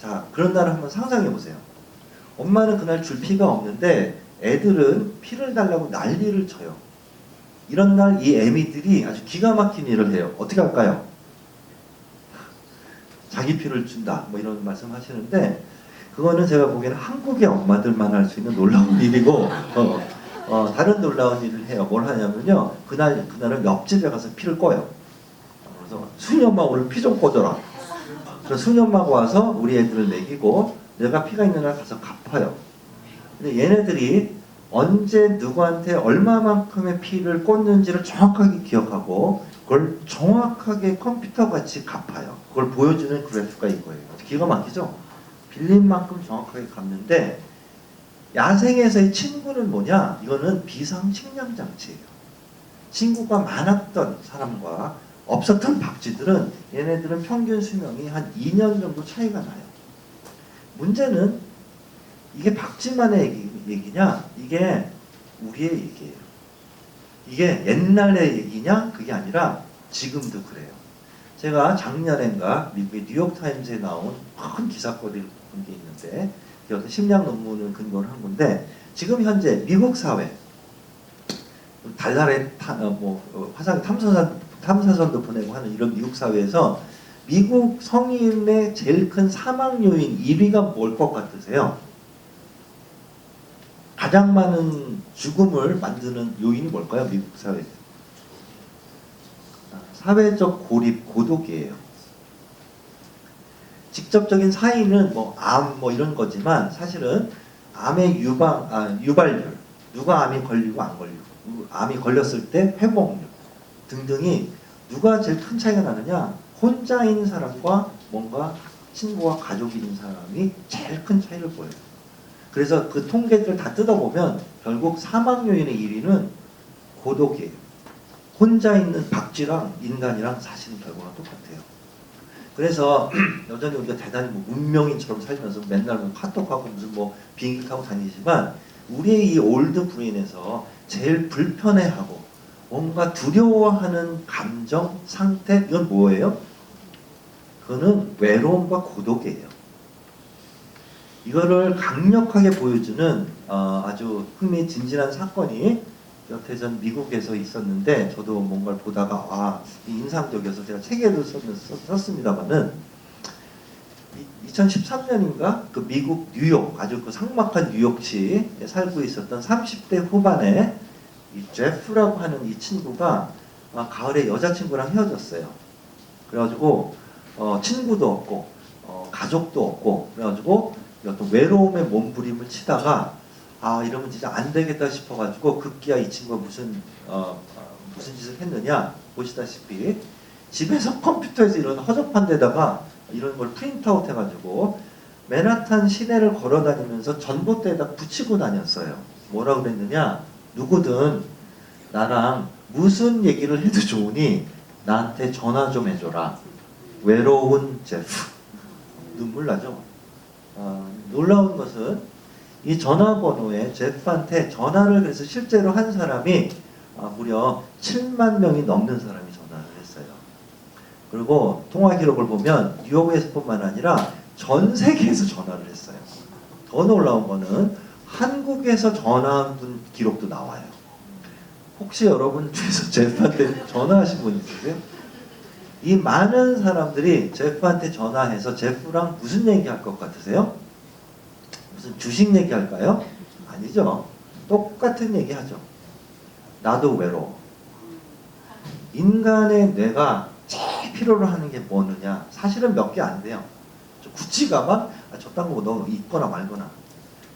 자, 그런 날을 한번 상상해 보세요. 엄마는 그날 줄 피가 없는데 애들은 피를 달라고 난리를 쳐요. 이런 날 이 애미들이 아주 기가 막힌 일을 해요. 어떻게 할까요? 자기 피를 준다. 뭐 이런 말씀 하시는데 그거는 제가 보기에는 한국의 엄마들만 할 수 있는 놀라운 일이고 다른 놀라운 일을 해요. 뭘 하냐면요. 그날은 옆집에 가서 피를 꺼요. 그래서 순이 엄마 오늘 피 좀 꺼줘라. 그래서 순이 엄마가 와서 우리 애들을 먹이고 내가 피가 있는 날 가서 갚아요. 근데 얘네들이 언제 누구한테 얼마만큼의 피를 꽂는지를 정확하게 기억하고 그걸 정확하게 컴퓨터같이 갚아요. 그걸 보여주는 그래프가 이거예요. 기가 막히죠? 빌린 만큼 정확하게 갚는데 야생에서의 친구는 뭐냐? 이거는 비상식량 장치예요. 친구가 많았던 사람과 없었던 박쥐들은 얘네들은 평균 수명이 한 2년 정도 차이가 나요. 문제는 이게 박쥐만의 얘기냐? 이게 우리의 얘기예요. 이게 옛날의 얘기냐? 그게 아니라 지금도 그래요. 제가 작년엔가 미국의 뉴욕타임즈에 나온 큰 기사거리를 본 게 있는데 어떤 심리학 논문을 근거로 한 건데 지금 현재 미국 사회 달달에 화성 탐사선도 보내고 하는 이런 미국 사회에서 미국 성인의 제일 큰 사망 요인 1위가 뭘 것 같으세요? 가장 많은 죽음을 만드는 요인이 뭘까요? 미국 사회에서. 사회적 고립, 고독이에요. 직접적인 사인은 암 이런 거지만 사실은 암의 유발률, 누가 암이 걸리고 안 걸리고, 암이 걸렸을 때 회복률 등등이 누가 제일 큰 차이가 나느냐? 혼자인 사람과 뭔가 친구와 가족이 있는 사람이 제일 큰 차이를 보여요. 그래서 그 통계들을 다 뜯어보면 결국 사망 요인의 1위는 고독이에요. 혼자 있는 박쥐랑 인간이랑 사실은 결과가 똑같아요. 그래서 여전히 우리가 대단히 문명인처럼 살면서 맨날 카톡하고 무슨 비행기 타고 다니지만 우리의 이 올드 브레인에서 제일 불편해하고 뭔가 두려워하는 감정, 상태 이건 뭐예요? 그거는 외로움과 고독이에요. 이거를 강력하게 보여주는 아주 흥미진진한 사건이 몇 해 전 미국에서 있었는데 저도 뭔가를 보다가 인상적이어서 제가 책에도 썼습니다만은 2013년인가 그 미국 뉴욕 아주 그 삭막한 뉴욕시에 살고 있었던 30대 후반의 이 제프라고 하는 이 친구가 가을에 여자친구랑 헤어졌어요. 그래가지고 친구도 없고 가족도 없고 그래가지고 어떤 외로움의 몸부림을 치다가 이러면 진짜 안 되겠다 싶어가지고 급기야 이 친구가 무슨 짓을 했느냐 보시다시피 집에서 컴퓨터에서 이런 허접한 데다가 이런 걸 프린트아웃 해가지고 맨하탄 시내를 걸어다니면서 전봇대에다 붙이고 다녔어요. 뭐라고 그랬느냐? 누구든 나랑 무슨 얘기를 해도 좋으니 나한테 전화 좀 해줘라. 외로운 제프. 눈물 나죠? 놀라운 것은 이 전화번호에 제프한테 전화를 그래서 실제로 한 사람이 무려 7만 명이 넘는 사람이 전화를 했어요. 그리고 통화 기록을 보면 뉴욕에서뿐만 아니라 전 세계에서 전화를 했어요. 더 놀라운 거는 한국에서 전화한 분 기록도 나와요. 혹시 여러분 중에서 제프한테 전화하신 분 있으세요? 이 많은 사람들이 제프한테 전화해서 제프랑 무슨 얘기할 것 같으세요? 무슨 주식 얘기할까요? 아니죠. 똑같은 얘기하죠. 나도 외로워. 인간의 뇌가 제일 필요로 하는 게 뭐느냐? 사실은 몇 개 안 돼요. 굳이 가만 저딴 거 너 있거나 말거나.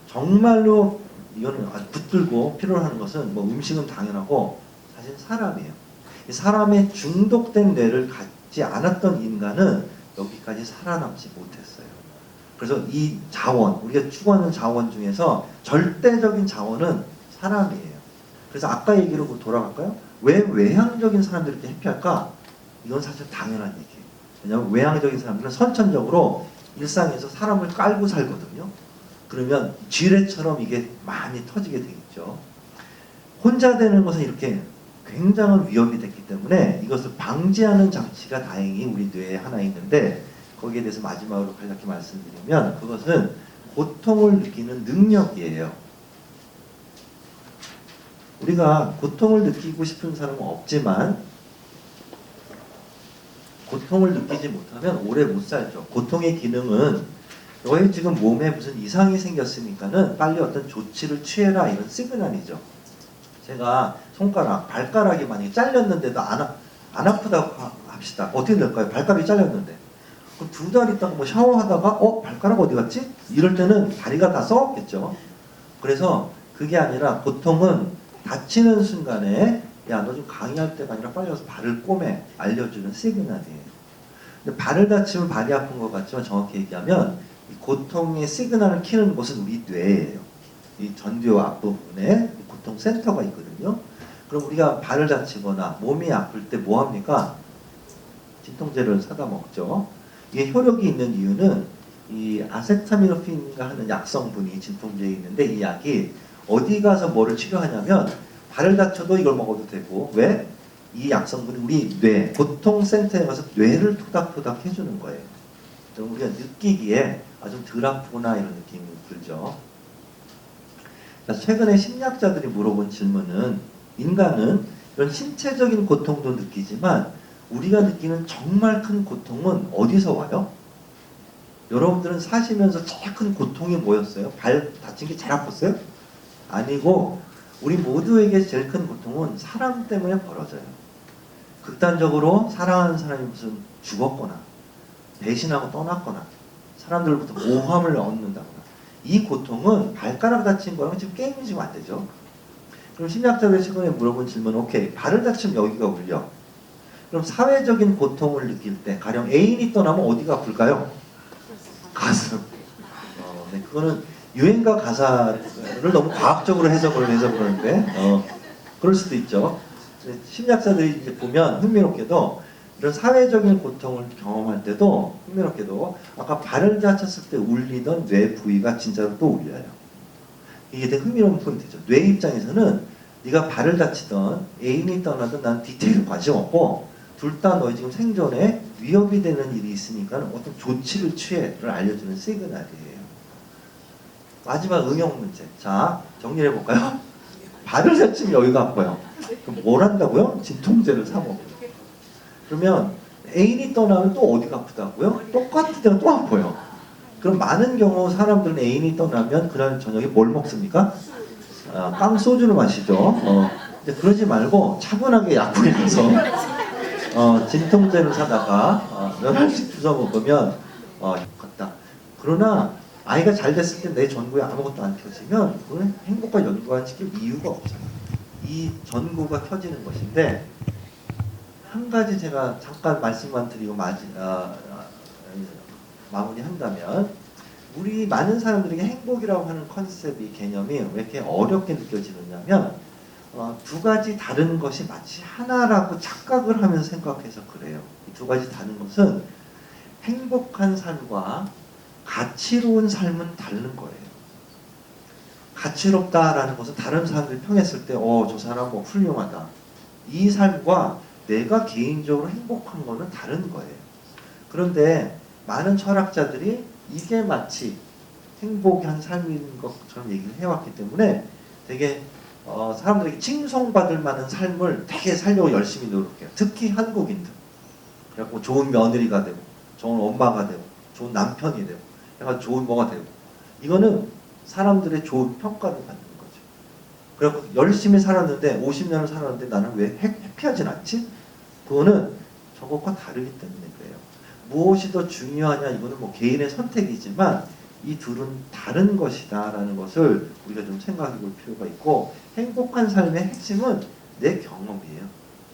정말로 이거는 아주 붙들고 필요로 하는 것은 음식은 당연하고 사실 사람이에요. 이 사람의 중독된 뇌를 갖지 않았던 인간은 여기까지 살아남지 못했어요. 그래서 이 자원, 우리가 추구하는 자원 중에서 절대적인 자원은 사람이에요. 그래서 아까 얘기로 돌아갈까요? 왜 외향적인 사람들이 이렇게 해피할까? 이건 사실 당연한 얘기예요. 왜냐하면 외향적인 사람들은 선천적으로 일상에서 사람을 깔고 살거든요. 그러면 지뢰처럼 이게 많이 터지게 되겠죠. 혼자 되는 것은 이렇게 굉장한 위험이 됐기 때문에 이것을 방지하는 장치가 다행히 우리 뇌에 하나 있는데 거기에 대해서 마지막으로 간략히 말씀드리면 그것은 고통을 느끼는 능력이에요. 우리가 고통을 느끼고 싶은 사람은 없지만 고통을 느끼지 못하면 오래 못 살죠. 고통의 기능은 너희 지금 몸에 무슨 이상이 생겼으니까는 빨리 어떤 조치를 취해라 이런 시그널이죠. 제가 손가락, 발가락이 만약에 잘렸는데도 안 아프다고 합시다. 어떻게 될까요? 발가락이 잘렸는데. 그럼 2달 있다가 뭐 샤워하다가 발가락 어디 갔지? 이럴 때는 다리가 다 썩었겠죠. 그래서 그게 아니라 고통은 다치는 순간에 야, 너 좀 강의할 때가 아니라 빨리 와서 발을 꼬매 알려주는 시그널이에요. 근데 발을 다치면 발이 아픈 것 같지만 정확히 얘기하면 이 고통의 시그널을 키는 곳은 우리 뇌예요. 이 전두엽 앞부분에 고통 센터가 있거든요. 그럼 우리가 발을 다치거나 몸이 아플 때 뭐 합니까? 진통제를 사다 먹죠. 이게 효력이 있는 이유는 이 아세타미노펜인가 하는 약성분이 진통제에 있는데 이 약이 어디 가서 뭐를 치료하냐면 발을 다쳐도 이걸 먹어도 되고 왜? 이 약성분이 우리 뇌, 고통센터에 가서 뇌를 토닥토닥 해주는 거예요. 그럼 우리가 느끼기에 좀 덜 아프구나 이런 느낌이 들죠. 최근에 심리학자들이 물어본 질문은 인간은 이런 신체적인 고통도 느끼지만 우리가 느끼는 정말 큰 고통은 어디서 와요? 여러분들은 사시면서 제일 큰 고통이 뭐였어요? 발 다친 게 제일 아팠어요? 아니고 우리 모두에게 제일 큰 고통은 사람 때문에 벌어져요. 극단적으로 사랑하는 사람이 무슨 죽었거나 배신하고 떠났거나 사람들로부터 모함을 얻는다거나 이 고통은 발가락 다친 거랑 지금 게임이 지금 안 되죠. 그럼 심리학자들이 최근에 물어본 질문은 오케이 발을 다치면 여기가 울려. 그럼 사회적인 고통을 느낄 때 가령 애인이 떠나면 어디가 아플까요? 가슴. 네, 그거는 유행가 가사를 너무 과학적으로 해석을 해서 그러는데 그럴 수도 있죠. 심리학자들이 이제 보면 흥미롭게도 이런 사회적인 고통을 경험할 때도 흥미롭게도 아까 발을 다쳤을 때 울리던 뇌 부위가 진짜로 또 울려요. 이게 되게 흥미로운 포인트죠. 뇌 입장에서는 네가 발을 다치던 애인이 떠나든 난 디테일에 관심 없고 둘 다 너희 지금 생존에 위협이 되는 일이 있으니까 어떤 조치를 취해를 알려주는 시그널이에요. 마지막 응용 문제. 자, 정리해 볼까요? 발을 다치면 여기가 아파요. 그럼 뭘 한다고요? 진통제를 사 먹어요. 그러면 애인이 떠나면 또 어디가 아프다고요? 똑같은 데가 또 아파요. 그럼 많은 경우 사람들은 애인이 떠나면 그날 저녁에 뭘 먹습니까? 깡 소주를 마시죠. 근데 그러지 말고 차분하게 약국에 가서 진통제를 사다가 몇 알씩 주워 먹으면 같다. 그러나 아이가 잘 됐을 때 내 전구에 아무것도 안 켜지면 그건 행복과 연관시킬 이유가 없어요. 이 전구가 켜지는 것인데 한 가지 제가 잠깐 말씀만 드리고 마무리한다면 우리 많은 사람들에게 행복이라고 하는 컨셉이 개념이 왜 이렇게 어렵게 느껴지느냐면 2가지 다른 것이 마치 하나라고 착각을 하면서 생각해서 그래요. 이 2가지 다른 것은 행복한 삶과 가치로운 삶은 다른 거예요. 가치롭다라는 것은 다른 사람들이 평했을 때 저 사람 뭐 훌륭하다. 이 삶과 내가 개인적으로 행복한 거는 다른 거예요. 그런데 많은 철학자들이 이게 마치 행복한 삶인 것처럼 얘기를 해왔기 때문에 되게 사람들에게 칭송받을 만한 삶을 되게 살려고 열심히 노력해요. 특히 한국인들. 그래갖고 좋은 며느리가 되고 좋은 엄마가 되고 좋은 남편이 되고 약간 좋은 뭐가 되고 이거는 사람들의 좋은 평가를 받는 거죠. 그래갖고 열심히 살았는데 50년을 살았는데 나는 왜 해피하진 않지? 그거는 저것과 다르기 때문에 그래요. 무엇이 더 중요하냐 이거는 뭐 개인의 선택이지만 이 둘은 다른 것이다라는 것을 우리가 좀 생각해 볼 필요가 있고 행복한 삶의 핵심은 내 경험이에요.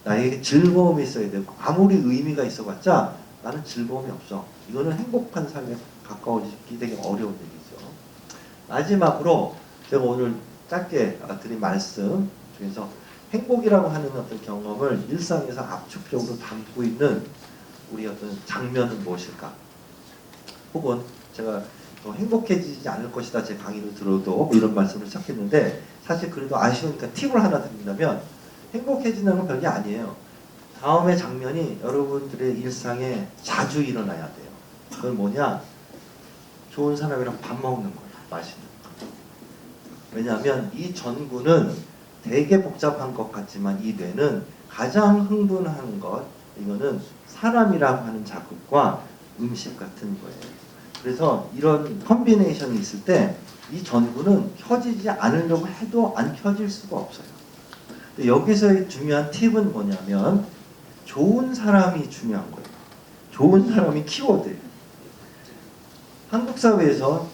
나에게 즐거움이 있어야 되고 아무리 의미가 있어봤자 나는 즐거움이 없어. 이거는 행복한 삶에 가까워지기 되게 어려운 얘기죠. 마지막으로 제가 오늘 짧게 드린 말씀 중에서 행복이라고 하는 어떤 경험을 일상에서 압축적으로 담고 있는 우리 어떤 장면은 무엇일까? 혹은 제가 행복해지지 않을 것이다 제 강의를 들어도 뭐 이런 말씀을 시작했는데 사실 그래도 아쉬우니까 팁을 하나 드린다면 행복해지는 건 별게 아니에요. 다음의 장면이 여러분들의 일상에 자주 일어나야 돼요. 그건 뭐냐? 좋은 사람이랑 밥 먹는 거예요. 맛있는 거. 왜냐하면 이 전구는 되게 복잡한 것 같지만 이 뇌는 가장 흥분하는 것, 이거는 사람이라고 하는 자극과 음식 같은 거예요. 그래서 이런 컨비네이션이 있을 때 이 전구는 켜지지 않으려고 해도 안 켜질 수가 없어요. 여기서의 중요한 팁은 뭐냐면 좋은 사람이 중요한 거예요. 좋은 사람이 키워드예요. 한국 사회에서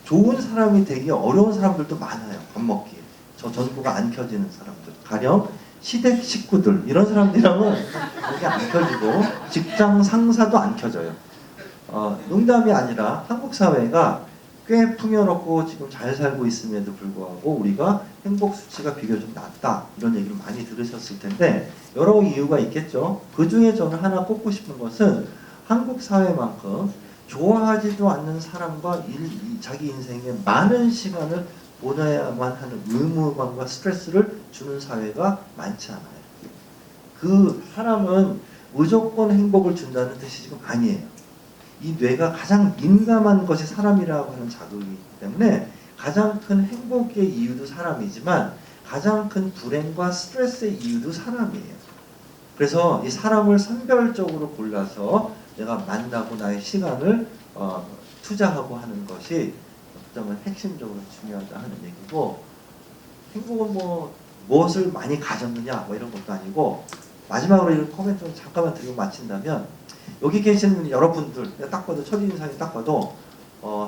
좋은 사람이 되기 어려운 사람들도 많아요. 밥 먹기에. 저 전구가 안 켜지는 사람들. 가령 시댁 식구들 이런 사람들이랑은 그게 안 켜지고 직장 상사도 안 켜져요. 농담이 아니라 한국 사회가 꽤 풍요롭고 지금 잘 살고 있음에도 불구하고 우리가 행복 수치가 비교적 낮다 이런 얘기를 많이 들으셨을 텐데 여러 이유가 있겠죠. 그 중에 저는 하나 꼽고 싶은 것은 한국 사회만큼 좋아하지도 않는 사람과 자기 인생에 많은 시간을 보내야만 하는 의무감과 스트레스를 주는 사회가 많지 않아요. 그 사람은 무조건 행복을 준다는 뜻이 지금 아니에요. 이 뇌가 가장 민감한 것이 사람이라고 하는 자극이기 때문에 가장 큰 행복의 이유도 사람이지만 가장 큰 불행과 스트레스의 이유도 사람이에요. 그래서 이 사람을 선별적으로 골라서 내가 만나고 나의 시간을 투자하고 하는 것이 어쩌면 핵심적으로 중요하다 하는 얘기고, 행복은 무엇을 많이 가졌느냐 이런 것도 아니고, 마지막으로 이런 코멘트를 잠깐만 드리고 마친다면 여기 계신 여러분들 딱 봐도 첫인상이 딱 봐도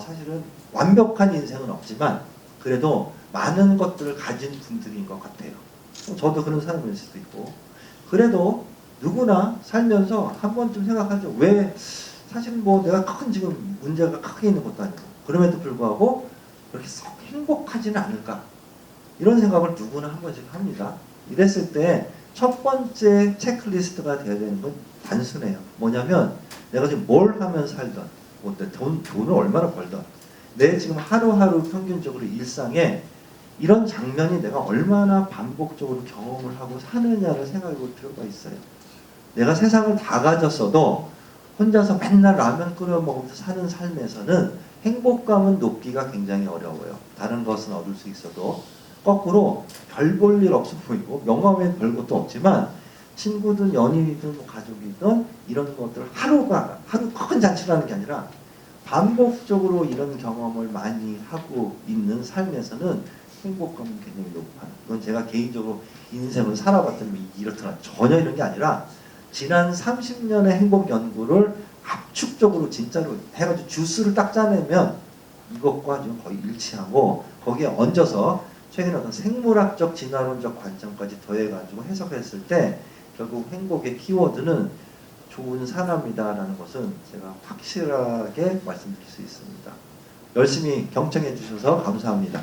사실은 완벽한 인생은 없지만 그래도 많은 것들을 가진 분들인 것 같아요. 저도 그런 사람일 수도 있고, 그래도 누구나 살면서 한 번쯤 생각하죠. 왜 사실 내가 큰 지금 문제가 크게 있는 것도 아니고 그럼에도 불구하고 그렇게 썩 행복하지는 않을까, 이런 생각을 누구나 한 번씩 합니다. 이랬을 때 첫 번째 체크리스트가 되어야 되는 건 단순해요. 뭐냐면 내가 지금 뭘 하면 살던, 돈을 얼마나 벌던, 내 지금 하루하루 평균적으로 일상에 이런 장면이 내가 얼마나 반복적으로 경험을 하고 사느냐를 생각해 볼 필요가 있어요. 내가 세상을 다 가졌어도 혼자서 맨날 라면 끓여 먹으면서 사는 삶에서는 행복감은 높기가 굉장히 어려워요. 다른 것은 얻을 수 있어도 거꾸로 별 볼 일 없어 보이고 명함에 별 것도 없지만 친구든 연인이든 가족이든 이런 것들 하루 큰 잔치를 하는 게 아니라 반복적으로 이런 경험을 많이 하고 있는 삶에서는 행복감은 굉장히 높아요. 이건 제가 개인적으로 인생을 살아봤더니 이렇더라, 전혀 이런 게 아니라 지난 30년의 행복 연구를 압축적으로 진짜로 해가지고 주스를 딱 짜내면 이것과 지금 거의 일치하고, 거기에 얹어서 최근에 어떤 생물학적 진화론적 관점까지 더해가지고 해석했을 때 결국 행복의 키워드는 좋은 사람이다라는 것은 제가 확실하게 말씀드릴 수 있습니다. 열심히 경청해 주셔서 감사합니다.